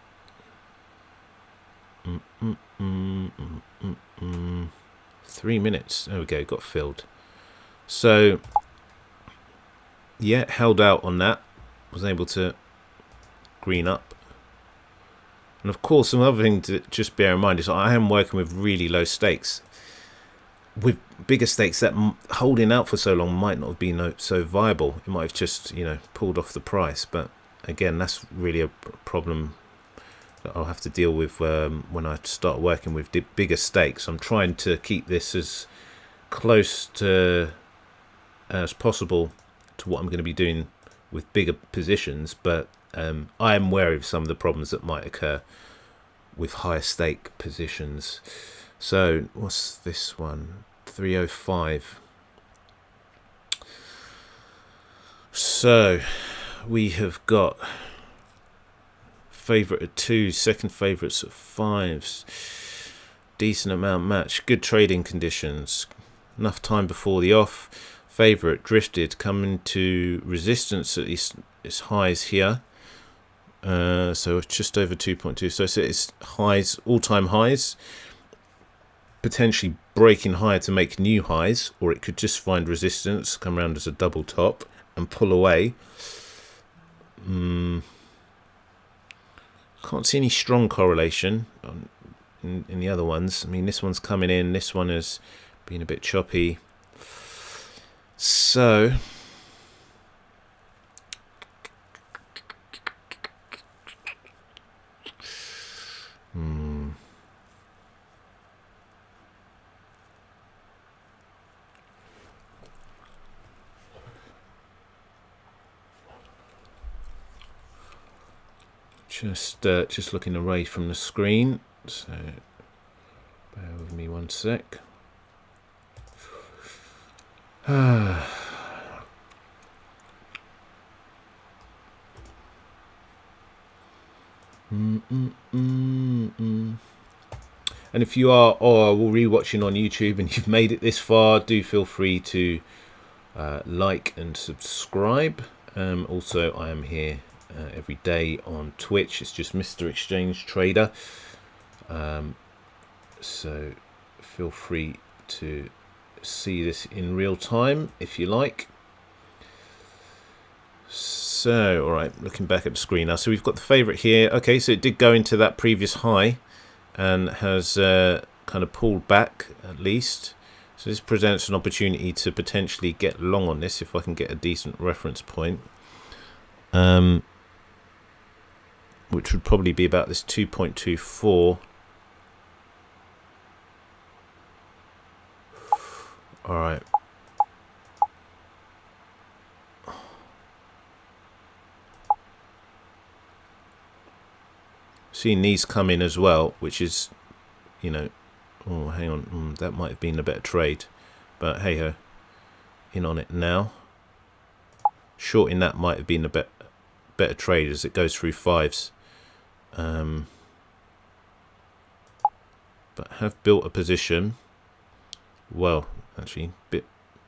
3 minutes. There we go, got filled. So yeah, held out on that, was able to green up. And of course, some other thing to just bear in mind is I am working with really low stakes. With bigger stakes, that holding out for so long might not have been so viable. It might have just, you know, pulled off the price. But again, that's really a problem that I'll have to deal with when I start working with bigger stakes. I'm trying to keep this as close to as possible to what I'm going to be doing with bigger positions, but I am wary of some of the problems that might occur with higher stake positions. So what's this one? 305. So we have got favourite at 2s, second favourites at 5s. Decent amount match, good trading conditions, enough time before the off. Favourite drifted, coming to resistance at its highs here. So it's just over 2.2. So it's highs, all-time highs. Potentially breaking higher to make new highs, or it could just find resistance, come around as a double top and pull away. Can't see any strong correlation in the other ones. I mean, this one's coming in, this one has been a bit choppy. So just looking away from the screen, so bear with me one sec. And if you are rewatching on YouTube and you've made it this far, do feel free to like and subscribe. Also, I am here every day on Twitch. It's just Mr. Exchange Trader. So feel free to see this in real time if you like. So, all right, looking back at the screen now. So we've got the favorite here. Okay, so it did go into that previous high and has kind of pulled back at least. So this presents an opportunity to potentially get long on this if I can get a decent reference point. Which would probably be about this 2.24. All right. Seeing these come in as well, which is, you know, oh, hang on, that might have been a better trade, but hey ho, in on it now. Shorting that might have been a better trade as it goes through 5s. But have built a position. Well, actually, bit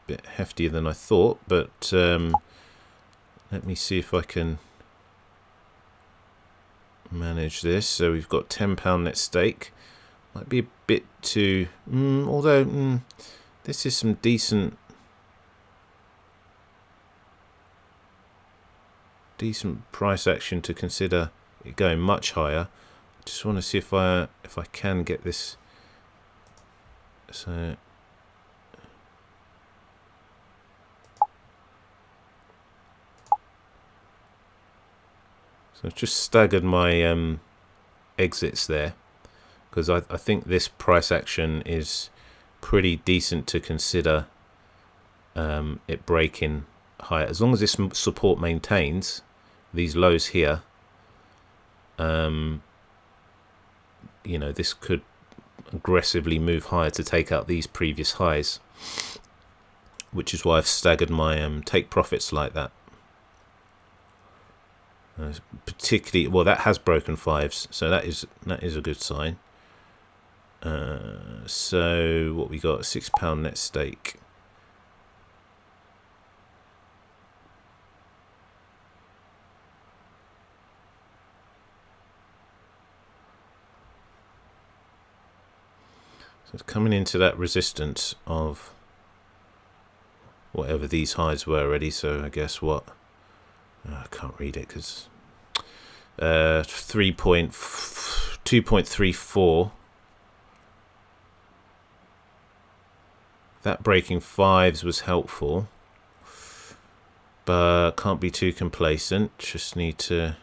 heftier than I thought, but let me see if I can manage this. So we've got £10 net stake. Might be a bit too, although this is some decent price action to consider it going much higher. Just want to see if I can get this. So I've just staggered my exits there, because I think this price action is pretty decent to consider it breaking higher. As long as this support maintains these lows here, this could aggressively move higher to take out these previous highs, which is why I've staggered my take profits like that. Particularly, well, that has broken fives, so that is a good sign. So what we got, £6 net stake. So it's coming into that resistance of whatever these highs were already. So I guess what, I can't read it because 2.34. That breaking fives was helpful, but can't be too complacent. Just need to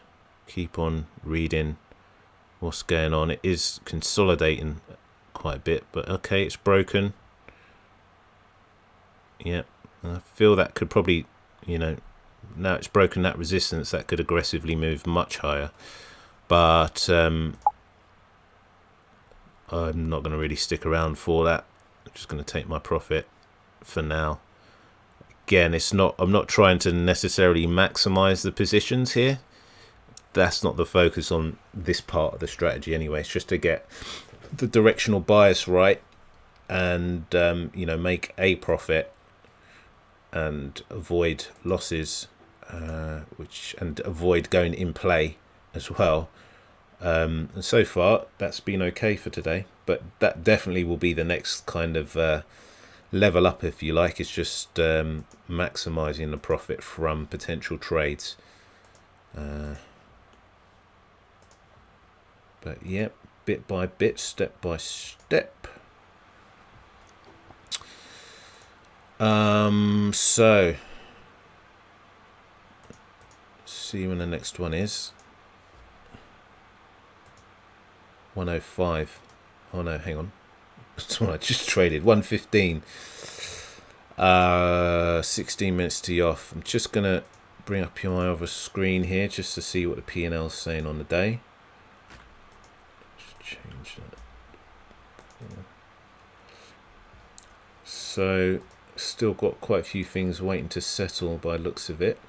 keep on reading what's going on. It is consolidating quite a bit, but okay, it's broken. Yeah, I feel that could probably, now it's broken that resistance, that could aggressively move much higher, but I'm not going to really stick around for that. I'm just going to take my profit for now. Again, I'm not trying to necessarily maximize the positions here. That's not the focus on this part of the strategy anyway. It's just to get the directional bias right and make a profit and avoid losses, and avoid going in play as well. And so far that's been okay for today, but that definitely will be the next kind of level up, if you like. It's just maximizing the profit from potential trades. But yeah, bit by bit, step by step. So see when the next one is. 105. Oh no, hang on. That's what I just traded. 115. 16 minutes to off. I'm just gonna bring up my other screen here just to see what the P&L is saying on the day. Just change that. So still got quite a few things waiting to settle by looks of it,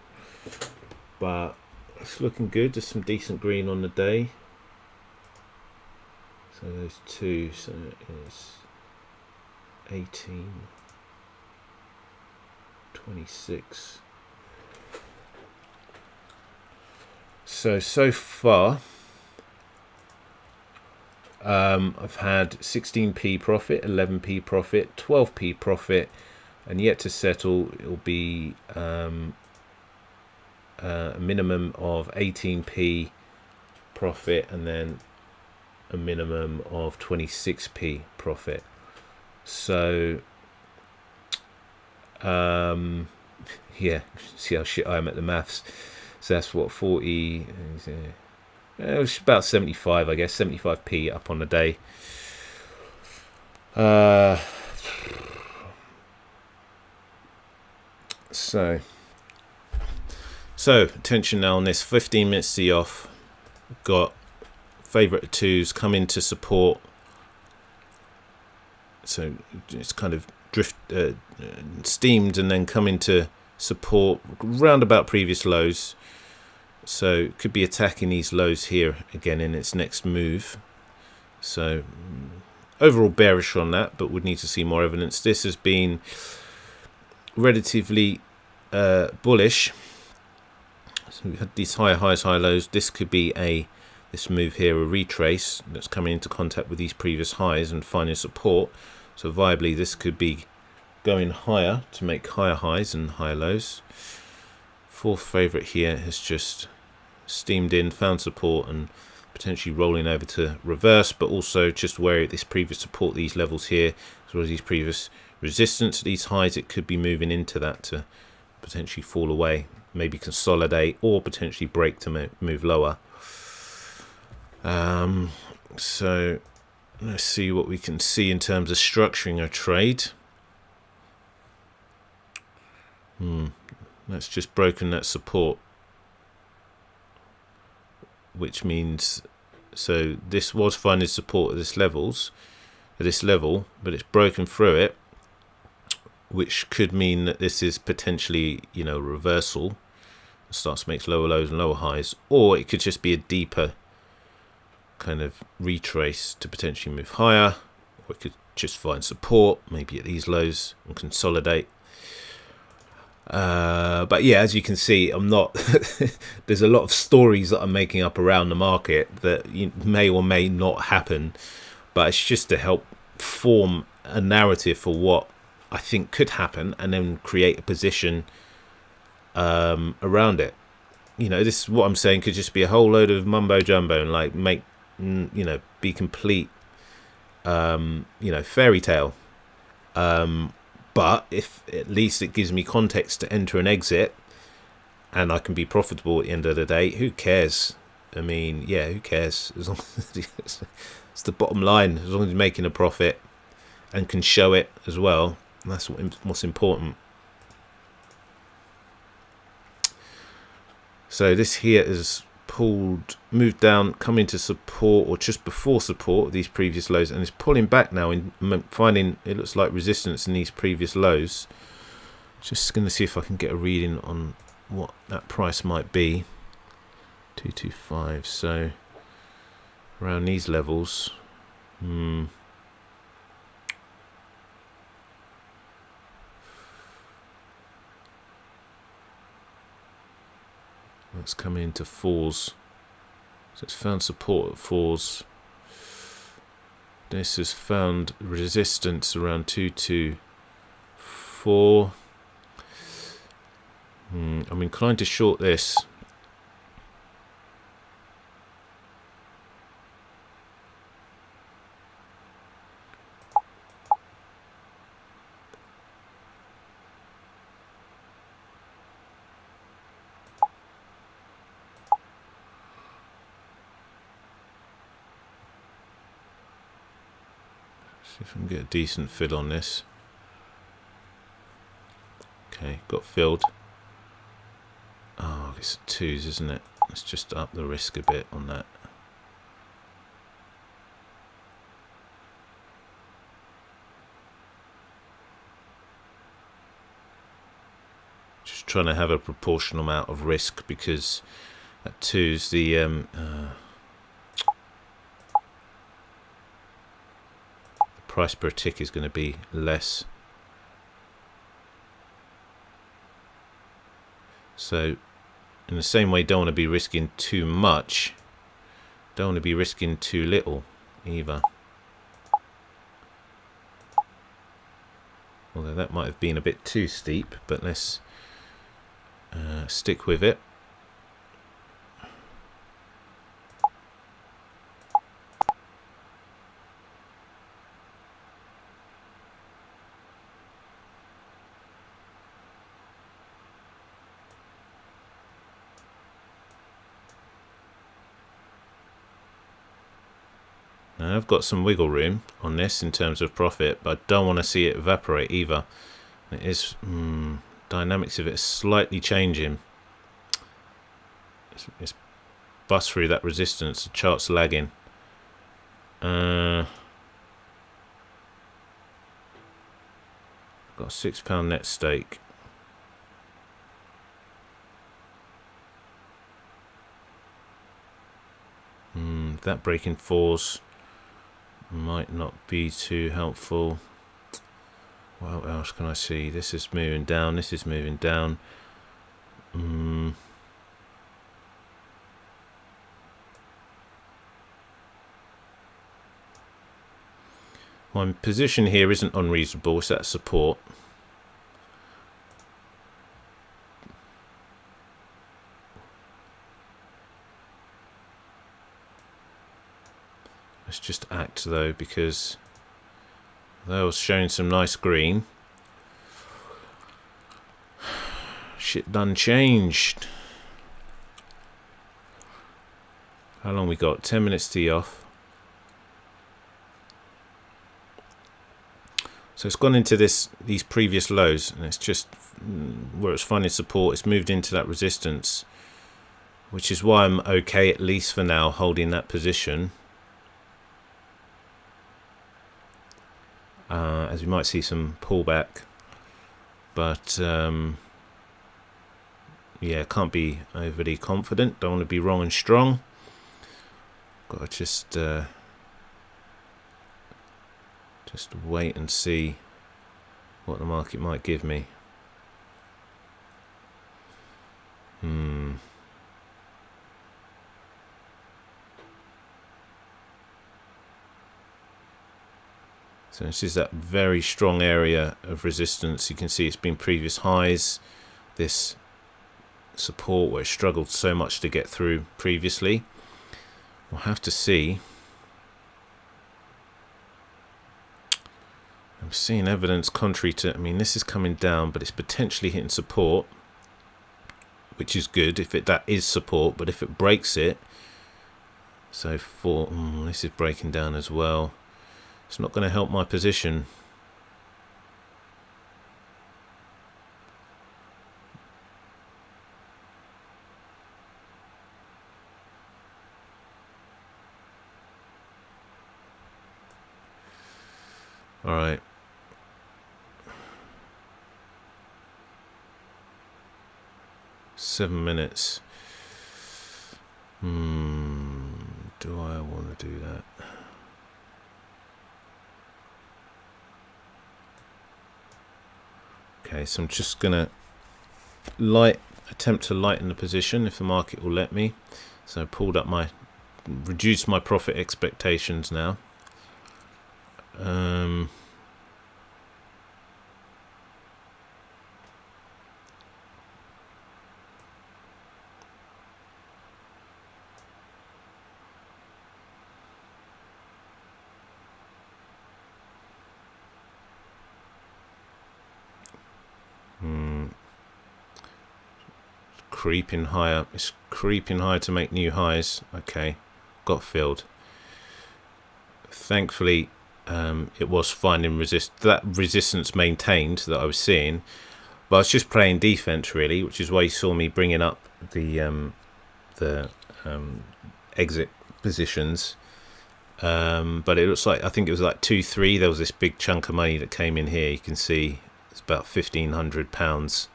but it's looking good. There's some decent green on the day. So those two, so it is 18, 26. So far, I've had 16p profit, 11p profit, 12p profit, and yet to settle it'll be a minimum of 18p profit, and then a minimum of 26p profit. So yeah, see how shit I am at the maths. So that's what, 40, it was about 75, I guess, 75p up on the day. So attention now on this. 15 minutes to off. Got favorite twos come into support, so it's kind of steamed and then come into support round about previous lows, so it could be attacking these lows here again in its next move. So overall bearish on that, but would need to see more evidence. This has been relatively bullish, so we had these higher highs, high lows. This could be this move here, a retrace that's coming into contact with these previous highs and finding support. So viably this could be going higher to make higher highs and higher lows. Fourth favorite here has just steamed in, found support, and potentially rolling over to reverse, but also just wary at this previous support, these levels here, as well as these previous resistance at these highs. It could be moving into that to potentially fall away, maybe consolidate, or potentially break to move lower. So let's see what we can see in terms of structuring a trade. That's just broken that support, which means, so this was finding support at this level, but it's broken through it, which could mean that this is potentially, you know, reversal. It starts to make lower lows and lower highs, or it could just be a deeper kind of retrace to potentially move higher, or it could just find support maybe at these lows and consolidate. But yeah, as you can see, I'm not there's a lot of stories that I'm making up around the market that may or may not happen, but it's just to help form a narrative for what I think could happen and then create a position around it. You know, this is what I'm saying could just be a whole load of mumbo jumbo and like make, you know, be complete, you know, fairy tale. But if at least it gives me context to enter and exit, and I can be profitable at the end of the day, who cares? I mean, yeah, who cares? As long as it's the bottom line. As long as you're making a profit and can show it as well, that's what's important. So this here is moved down, come into support or just before support of these previous lows, and it's pulling back now and finding it looks like resistance in these previous lows. Just going to see if I can get a reading on what that price might be. 225, so around these levels. That's coming into fours. So it's found support at fours. This has found resistance around 224. I'm inclined to short this. See if I can get a decent fill on this. Okay, got filled. Oh, it's twos, isn't it? Let's just up the risk a bit on that. Just trying to have a proportional amount of risk, because at twos the price per tick is going to be less. So in the same way, don't want to be risking too much, don't want to be risking too little either. Although that might have been a bit too steep, but let's stick with it. Now I've got some wiggle room on this in terms of profit, but I don't want to see it evaporate either. It is dynamics of it is slightly changing. It's bust through that resistance. The chart's lagging. Got a £6 net stake. That breaking fours might not be too helpful. What else can I see? This is moving down. This is moving down. My position here isn't unreasonable. It's at support. Let's just act though, because that was showing some nice green. Shit done changed. How long we got? 10 minutes tee off. So it's gone into these previous lows, and it's just where it's finding support. It's moved into that resistance, which is why I'm okay, at least for now, holding that position. As we might see some pullback, but yeah, can't be overly confident. Don't want to be wrong and strong. Got to just wait and see what the market might give me. So this is that very strong area of resistance. You can see it's been previous highs, this support where it struggled so much to get through previously. We'll have to see. I'm seeing evidence contrary to, I mean, this is coming down, but it's potentially hitting support, which is good if that is support. But if it breaks it, so this is breaking down as well. It's not going to help my position. All right. Seven minutes. Do I want to do that? Okay, so I'm just gonna attempt to lighten the position if the market will let me. So I reduced my profit expectations now. Creeping higher. It's creeping higher to make new highs. Okay, got filled. Thankfully, it was finding that resistance maintained that I was seeing, but I was just playing defense really, which is why you saw me bringing up the exit positions. But it looks like, I think it was like 2-3. There was this big chunk of money that came in here. You can see it's about £1,500.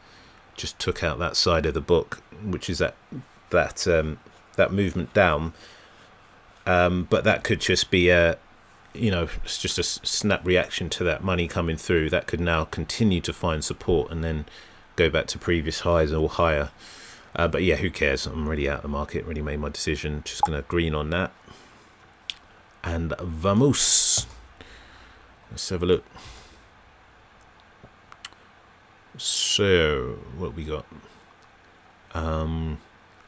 Just took out that side of the book, which is that movement down. But that could just be it's just a snap reaction to that money coming through. That could now continue to find support and then go back to previous highs or higher. But yeah, who cares? I'm already out of the market. Already made my decision. Just gonna green on that. And vamos. Let's have a look. So what we got?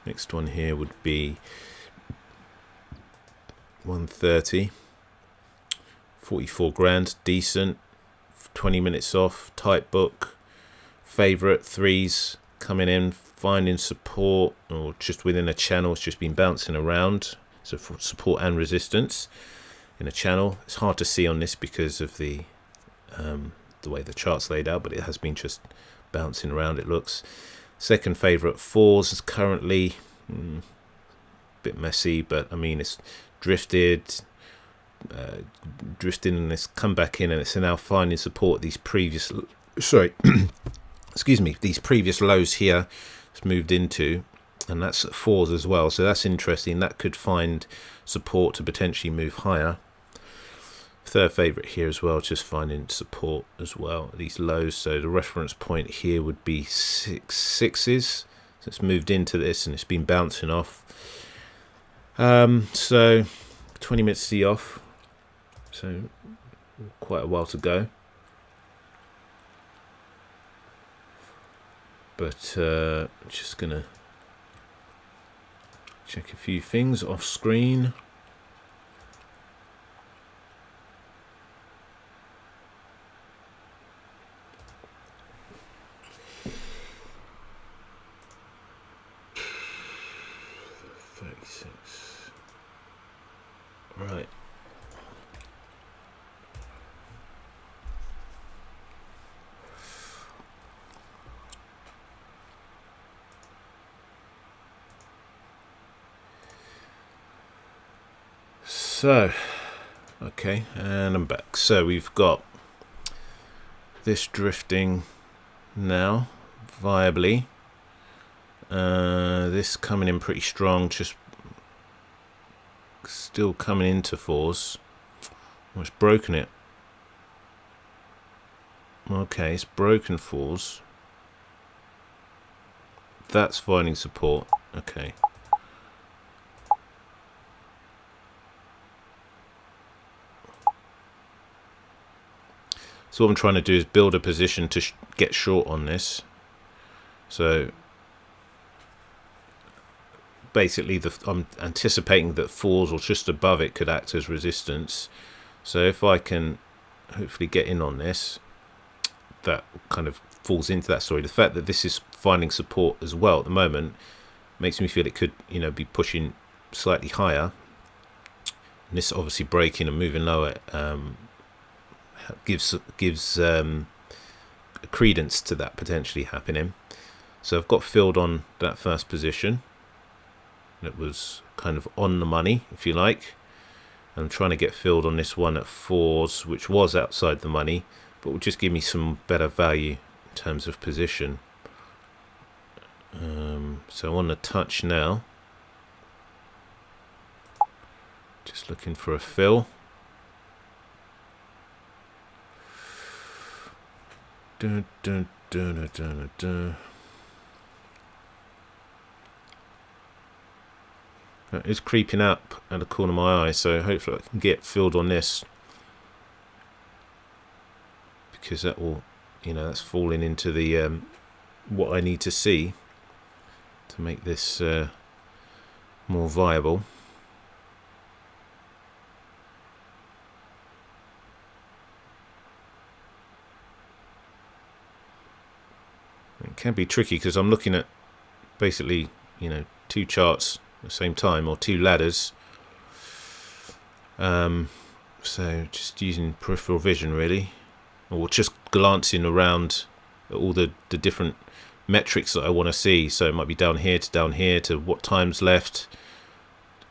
Next one here would be 130, 44 grand, decent. 20 minutes off, tight book. Favorite threes coming in, finding support or just within a channel. It's just been bouncing around. So for support and resistance in a channel. It's hard to see on this because of the way the chart's laid out, but it has been just bouncing around, it looks. Second favorite, fours, is currently a bit messy, but I mean, it's drifted and it's come back in, and it's now finding support. These previous these previous lows here it's moved into, and that's at fours as well, so that's interesting. That could find support to potentially move higher. Third favorite here as well, just finding support as well at these lows. So the reference point here would be 6/6s. So it's moved into this and it's been bouncing off. So 20 minutes to off. So quite a while to go. But just gonna check a few things off screen. Right. So, okay, and I'm back. So we've got this drifting now, viably. This coming in pretty strong, just still coming into fours. Well, it's broken it. Okay, it's broken fours. That's finding support. Okay. So what I'm trying to do is build a position to get short on this. So basically I'm anticipating that fours or just above it could act as resistance. So if I can hopefully get in on this, that kind of falls into that story. The fact that this is finding support as well at the moment makes me feel it could, be pushing slightly higher. And this obviously breaking and moving lower gives credence to that potentially happening. So I've got filled on that first position. It was kind of on the money, if you like. I'm trying to get filled on this one at fours, which was outside the money, but will just give me some better value in terms of position. So on the touch now, just looking for a fill. Dun, dun, dun, dun, dun, dun. That is creeping up at the corner of my eye, so hopefully I can get filled on this, because that will, that's falling into the what I need to see to make this more viable. It can be tricky because I'm looking at basically, two charts at the same time, or two ladders. So just using peripheral vision really, or just glancing around at all the different metrics that I want to see. So it might be down here to what time's left.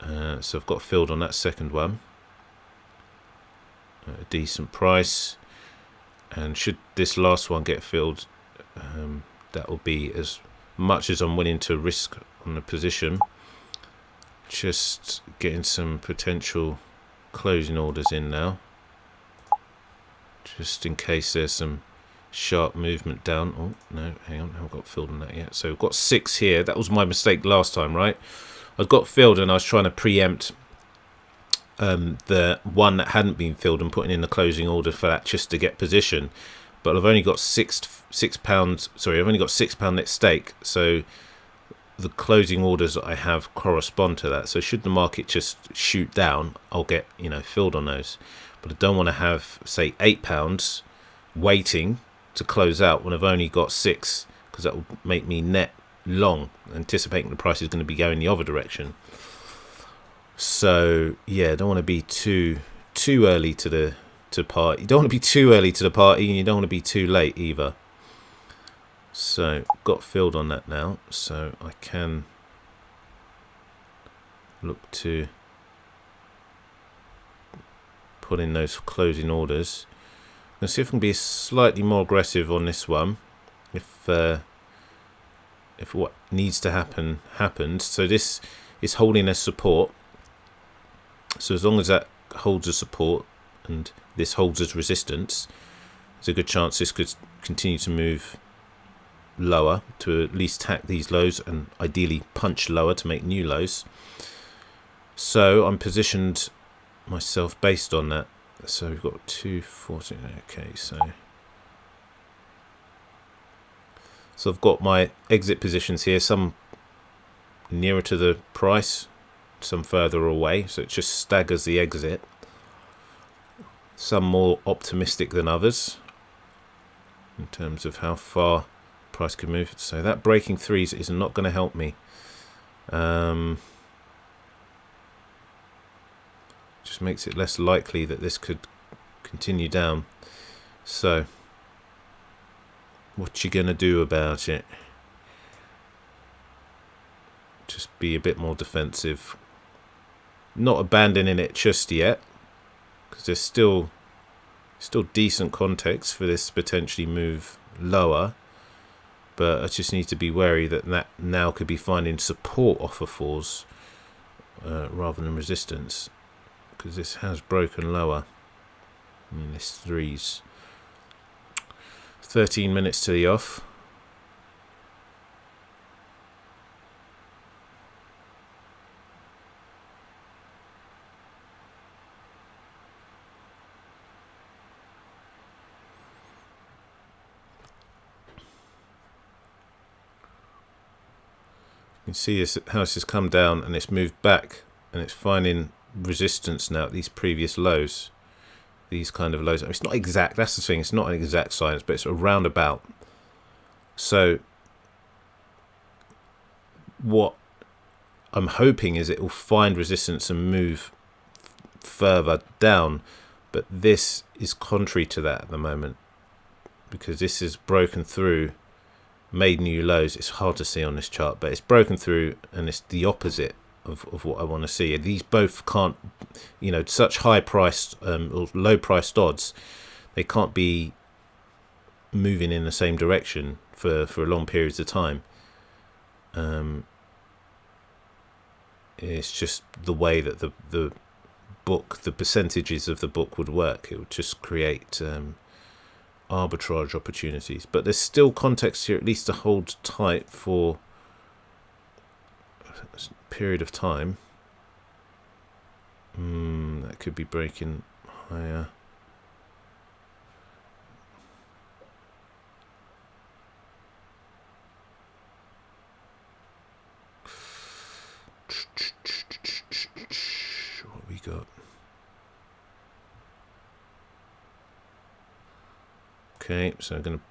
So I've got filled on that second one at a decent price, and should this last one get filled, that will be as much as I'm willing to risk on the position. Just getting some potential closing orders in now, just in case there's some sharp movement down. Oh no, hang on, I haven't got filled on that yet. So we've got 6 here. That was my mistake last time, right? I got filled and I was trying to preempt the one that hadn't been filled and putting in the closing order for that just to get position. But I've only got £6. Sorry, I've only got £6 net stake. So the closing orders that I have correspond to that. So should the market just shoot down, I'll get filled on those. But I don't want to have, say, £8 waiting to close out when I've only got 6, because that will make me net long, anticipating the price is going to be going the other direction. So yeah, I don't want to be too early to the party. You don't want to be too early to the party, and you don't want to be too late either. So got filled on that now, so I can look to put in those closing orders. Let's see if I can be slightly more aggressive on this one. If what needs to happen happens. So this is holding as support. So as long as that holds as support and this holds as resistance, there's a good chance this could continue to move lower to at least tack these lows and ideally punch lower to make new lows. So I'm positioned myself based on that. So we've got 240. Okay, so I've got my exit positions here, some nearer to the price, some further away, so it just staggers the exit. Some more optimistic than others in terms of how far price could move. So that breaking threes is not going to help me. Just makes it less likely that this could continue down. So what you gonna do about it? Just be a bit more defensive. Not abandoning it just yet, because there's still decent context for this to potentially move lower. But I just need to be wary that now could be finding support off of 4s rather than resistance, because this has broken lower. I mean, this 3's 13 minutes to the off. You can see this house has come down and it's moved back and it's finding resistance now at these previous lows. These kind of lows. I mean, it's not exact, that's the thing, it's not an exact science, but it's a roundabout. So what I'm hoping is it will find resistance and move further down, but this is contrary to that at the moment, because this is broken through, made new lows. It's hard to see on this chart, but it's broken through and it's the opposite of what I want to see. These both can't, such high priced or low priced odds, they can't be moving in the same direction for long periods of time. It's just the way that the percentages of the book would work. It would just create arbitrage opportunities, but there's still context here at least to hold tight for a period of time. That could be breaking higher. What have we got? Okay, so I'm going to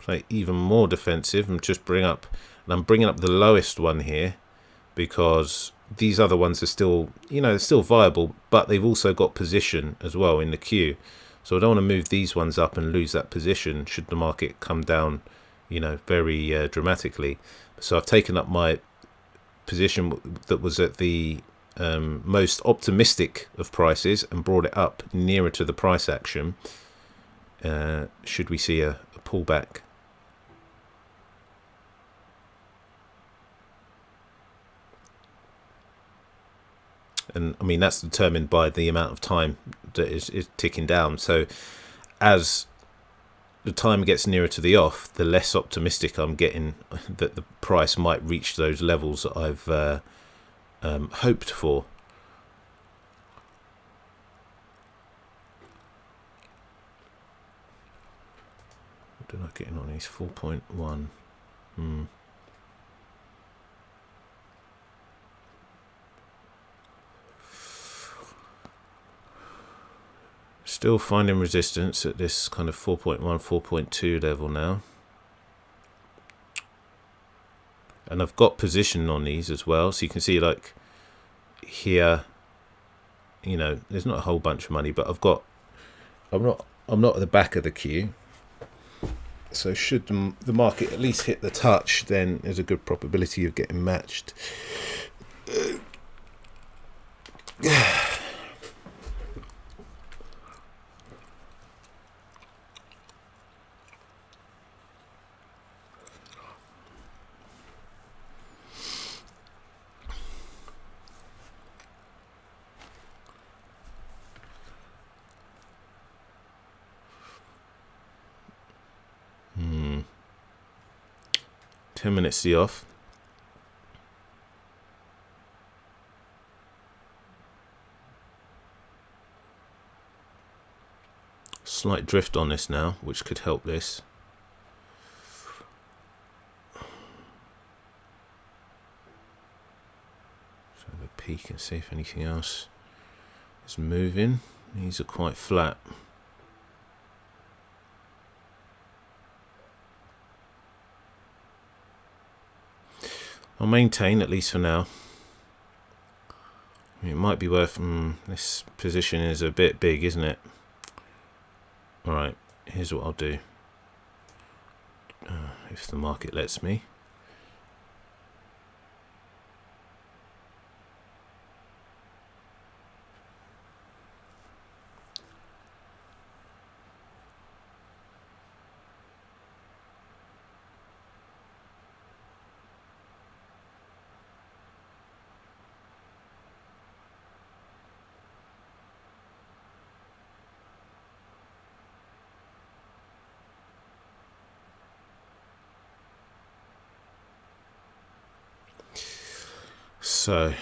play even more defensive and just bringing up the lowest one here, because these other ones are still, they're still viable, but they've also got position as well in the queue. So I don't want to move these ones up and lose that position should the market come down, very dramatically. So I've taken up my position that was at the most optimistic of prices and brought it up nearer to the price action. Should we see a pullback? And I mean, that's determined by the amount of time that is ticking down. So as the time gets nearer to the off, the less optimistic I'm getting that the price might reach those levels that I've hoped for. What did I get in on these? 4.1. Still finding resistance at this kind of 4.1, 4.2 level now. And I've got position on these as well. So you can see, like here, there's not a whole bunch of money, but I'm not at the back of the queue. So should the market at least hit the touch, then there's a good probability of getting matched. Hmm. 10 minutes the off. Slight drift on this now, which could help this. So have a peek and see if anything else is moving. These are quite flat. I'll maintain at least for now. It might be worth. This position is a bit big, isn't it? Alright, here's what I'll do. If the market lets me. So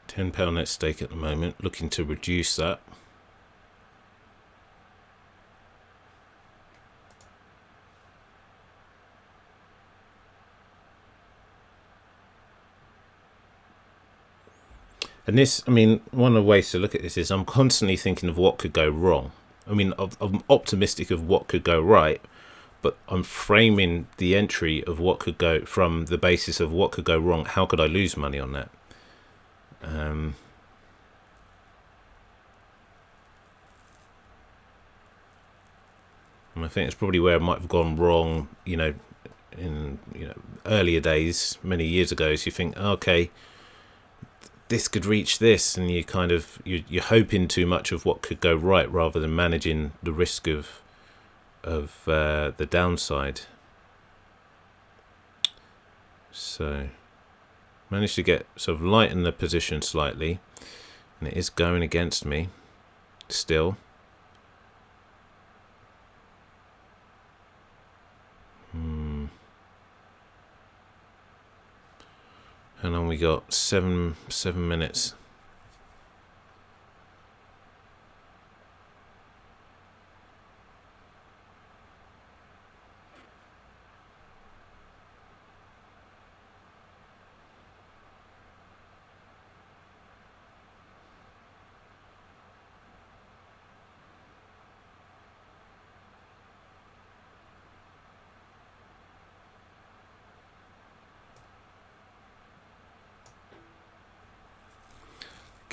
£10 net stake at the moment, looking to reduce that. And this, I mean, one of the ways to look at this is I'm constantly thinking of what could go wrong. I mean, I'm optimistic of what could go right, but I'm framing the entry of what could go from the basis of what could go wrong. How could I lose money on that? And I think it's probably where I might have gone wrong, in earlier days, many years ago. Is you think, okay, this could reach this, and you're hoping too much of what could go right rather than managing the risk of the downside. So managed to get sort of lighten the position slightly, and it is going against me still. How long we got? Seven minutes.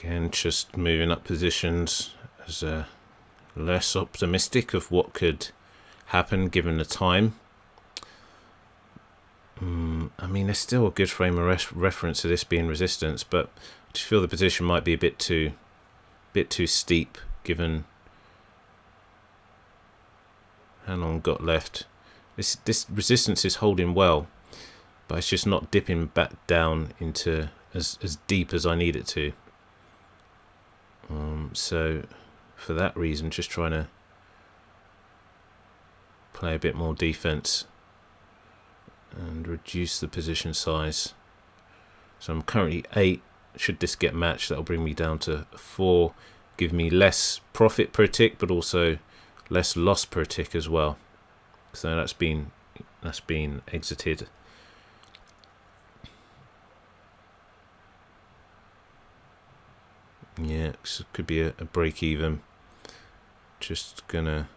Again, just moving up positions as less optimistic of what could happen given the time. I mean, there's still a good frame of reference to this being resistance, but I just feel the position might be a bit too steep given how long we've got left. This resistance is holding well, but it's just not dipping back down into as deep as I need it to. So for that reason, just trying to play a bit more defense and reduce the position size. So I'm currently 8. Should this get matched, that'll bring me down to 4, give me less profit per tick, but also less loss per tick as well. So that's been exited. Yeah, so it could be a break even. Just gonna.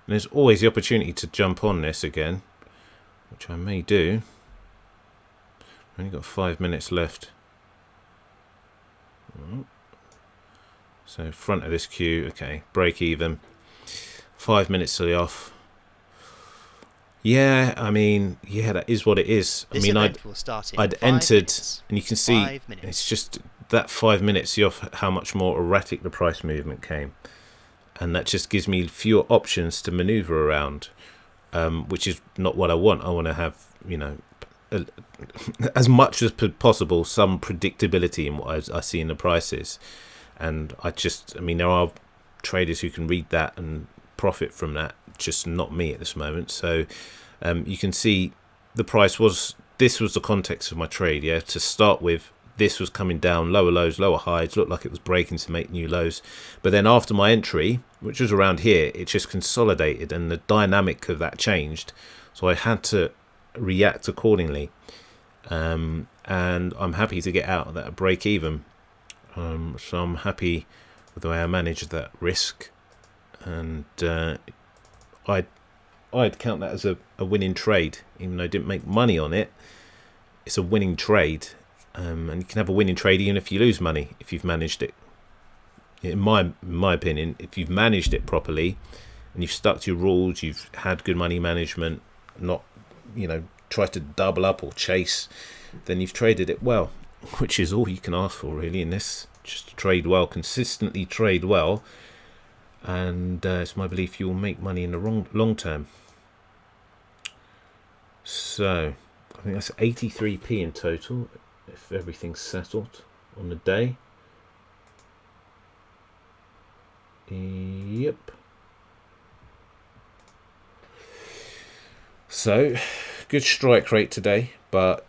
And there's always the opportunity to jump on this again, which I may do. I've only got 5 minutes left. So front of this queue, okay, break even. 5 minutes to the off. Yeah, I mean, yeah, that is what it is. This I mean, I'd entered, and you can see it's just that 5 minutes off how much more erratic the price movement came, and that just gives me fewer options to maneuver around, which is not what I want. I want to have, as much as possible, some predictability in what I see in the prices. And I mean, there are traders who can read that and profit from that, just not me at this moment. So you can see the price this was the context of my trade. Yeah, to start with, this was coming down, lower lows, lower highs, looked like it was breaking to make new lows. But then after my entry, which was around here, it just consolidated and the dynamic of that changed. So I had to react accordingly. And I'm happy to get out of that break even. So I'm happy with the way I managed that risk. And I'd count that as a winning trade, even though I didn't make money on it. It's a winning trade. And you can have a winning trade even if you lose money, if you've managed it. In my opinion, if you've managed it properly and you've stuck to your rules, you've had good money management, not try to double up or chase, then you've traded it well, which is all you can ask for really in this. Just trade well, consistently trade well, and it's my belief you will make money in the long term. So I think that's 83p in total. if everything's settled on the day. Yep. So, good strike rate today, but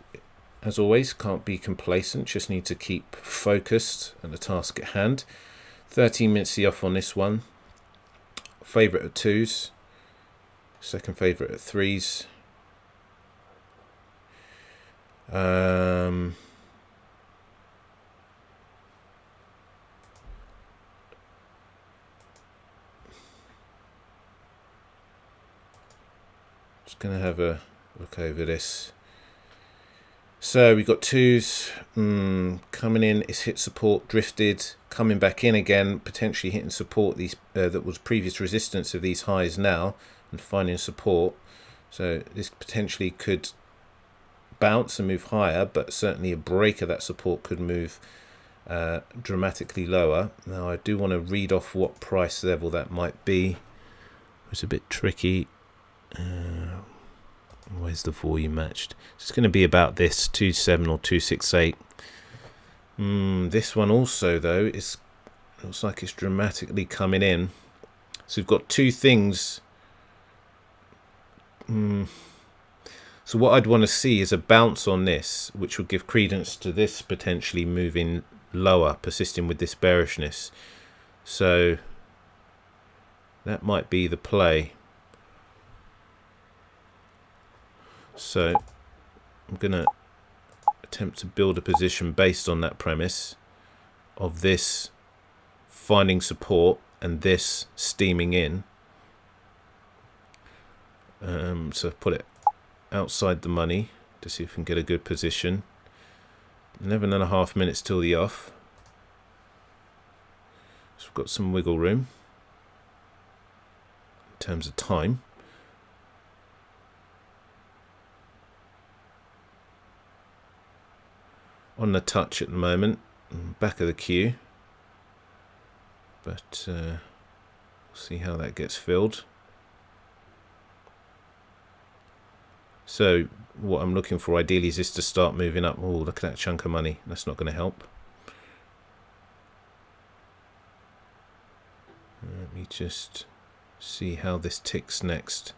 as always, can't be complacent. Just need to keep focused on the task at hand. 13 minutes the off on this one. Favourite at 2s. Second favourite at 3s. Just going to have a look over this. So we've got 2s coming in. It's hit support, drifted, coming back in again, potentially hitting support these that was previous resistance of these highs now, and finding support. So this potentially could bounce and move higher, but certainly a break of that support could move dramatically lower. Now I do want to read off what price level that might be. It's a bit tricky. Where's the volume matched? It's going to be about this 2.7 or 2.68. This one also though looks like it's dramatically coming in. So we've got two things. So what I'd want to see is a bounce on this, which would give credence to this potentially moving lower, persisting with this bearishness. So that might be the play. So I'm going to attempt to build a position based on that premise of this finding support and this steaming in. So put it outside the money to see if we can get a good position. 11.5 minutes till the off. So we've got some wiggle room in terms of time. On the touch at the moment, back of the queue, but we'll see how that gets filled. So what I'm looking for ideally is this to start moving up. Oh, look at that chunk of money. That's not going to help. Let me just see how this ticks next.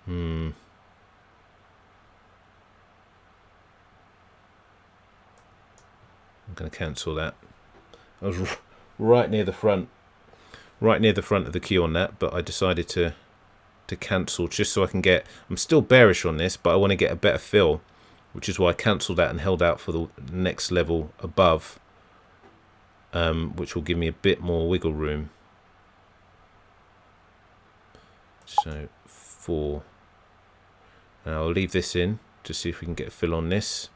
I'm going to cancel that. I was right near the front of the queue on that, but I decided to cancel just so I can get. I'm still bearish on this, but I want to get a better fill, which is why I cancelled that and held out for the next level above, which will give me a bit more wiggle room. So 4. Now I'll leave this in to see if we can get a fill on this.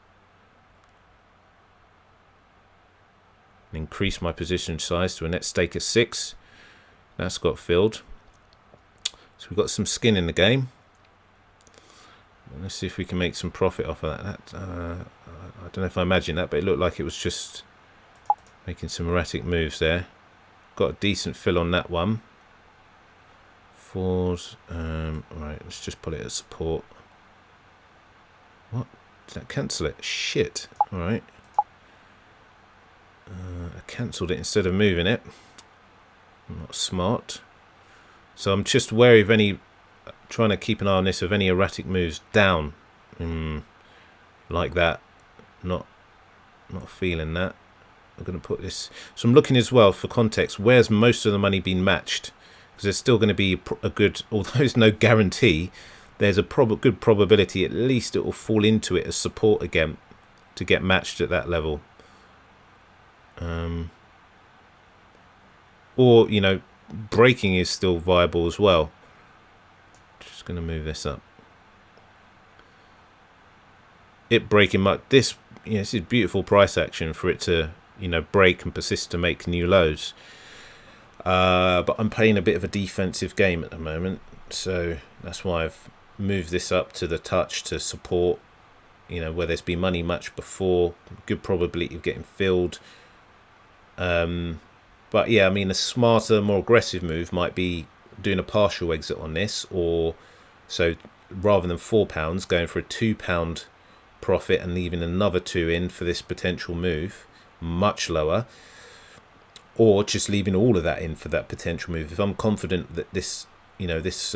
Increase my position size to a net stake of 6. That's got filled. So we've got some skin in the game. Let's see if we can make some profit off of that. I don't know if I imagined that, but it looked like it was just making some erratic moves there. Got a decent fill on that one. 4s. Right, let's just put it at support. What? Did that cancel it? Shit. Alright. I cancelled it instead of moving it. Not smart. So I'm just wary of any, trying to keep an eye on this, of any erratic moves down, like that. Not feeling that. I'm going to put this. So I'm looking as well for context. Where's most of the money been matched? Because there's still going to be a good, although there's no guarantee, there's a good probability at least it will fall into it as support again to get matched at that level. Or, you know, breaking is still viable as well. Just going to move this up. It breaking much. This is beautiful price action for it to, you know, break and persist to make new lows. But I'm playing a bit of a defensive game at the moment, so that's why I've moved this up to the touch to support. You know, where there's been money matched before, good probability of getting filled. But yeah, I mean, a smarter, more aggressive move might be doing a partial exit on this, or so rather than £4, going for a £2 profit and leaving another 2 in for this potential move much lower, or just leaving all of that in for that potential move. If I'm confident that this, you know, this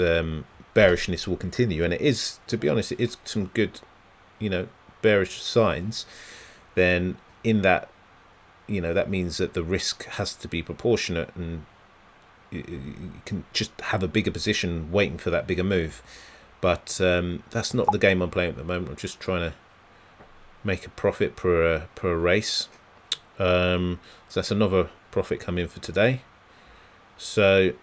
bearishness will continue, and it is, to be honest, it is some good, you know, bearish signs, then in that, you know, that means that the risk has to be proportionate, and you can just have a bigger position waiting for that bigger move. But that's not the game I'm playing at the moment. I'm just trying to make a profit per race. So that's another profit coming for today. So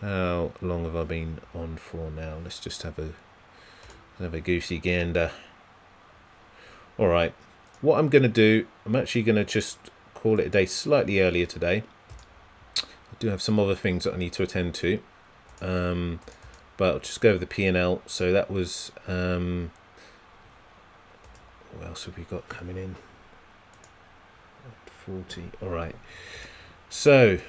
how long have I been on for now? Let's just have a goosey gander. All right, what I'm going to do, I'm actually going to just call it a day slightly earlier today. I do have some other things that I need to attend to, but I'll just go over the P&L. So that was what else have we got coming in? 40. All right, so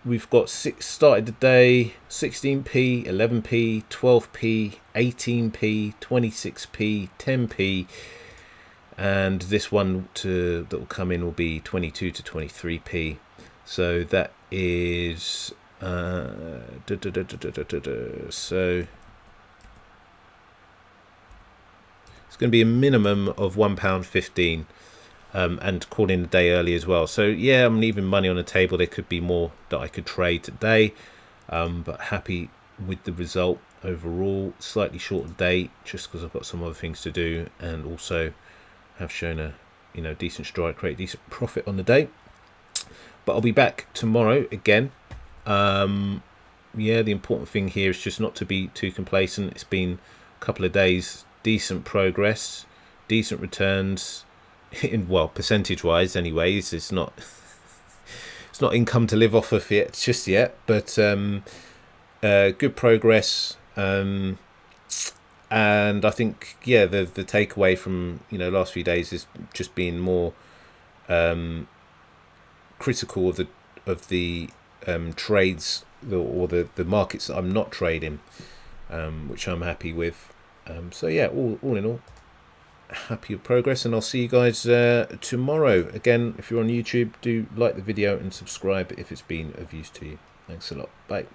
we've got started the day 16p, 11p, 12p, 18p, 26p, 10p, and this one that will come in will be 22 to 23p. So that is so it's going to be a minimum of £1.15, and calling the day early as well. So yeah, I'm leaving money on the table. There could be more that I could trade today, but happy with the result overall. Slightly shorter day just because I've got some other things to do, and also have shown a, you know, decent strike rate, decent profit on the day. But I'll be back tomorrow again. Yeah, the important thing here is just not to be too complacent. It's been a couple of days, decent progress, decent returns, in, well, percentage wise anyways. It's not it's not income to live off of yet, just yet, but good progress. And I think, yeah, the takeaway from, you know, last few days is just being more critical of the trades or the markets that I'm not trading, which I'm happy with. So yeah, all in all, happy with progress, and I'll see you guys tomorrow. Again, if you're on YouTube, do like the video and subscribe if it's been of use to you. Thanks a lot. Bye.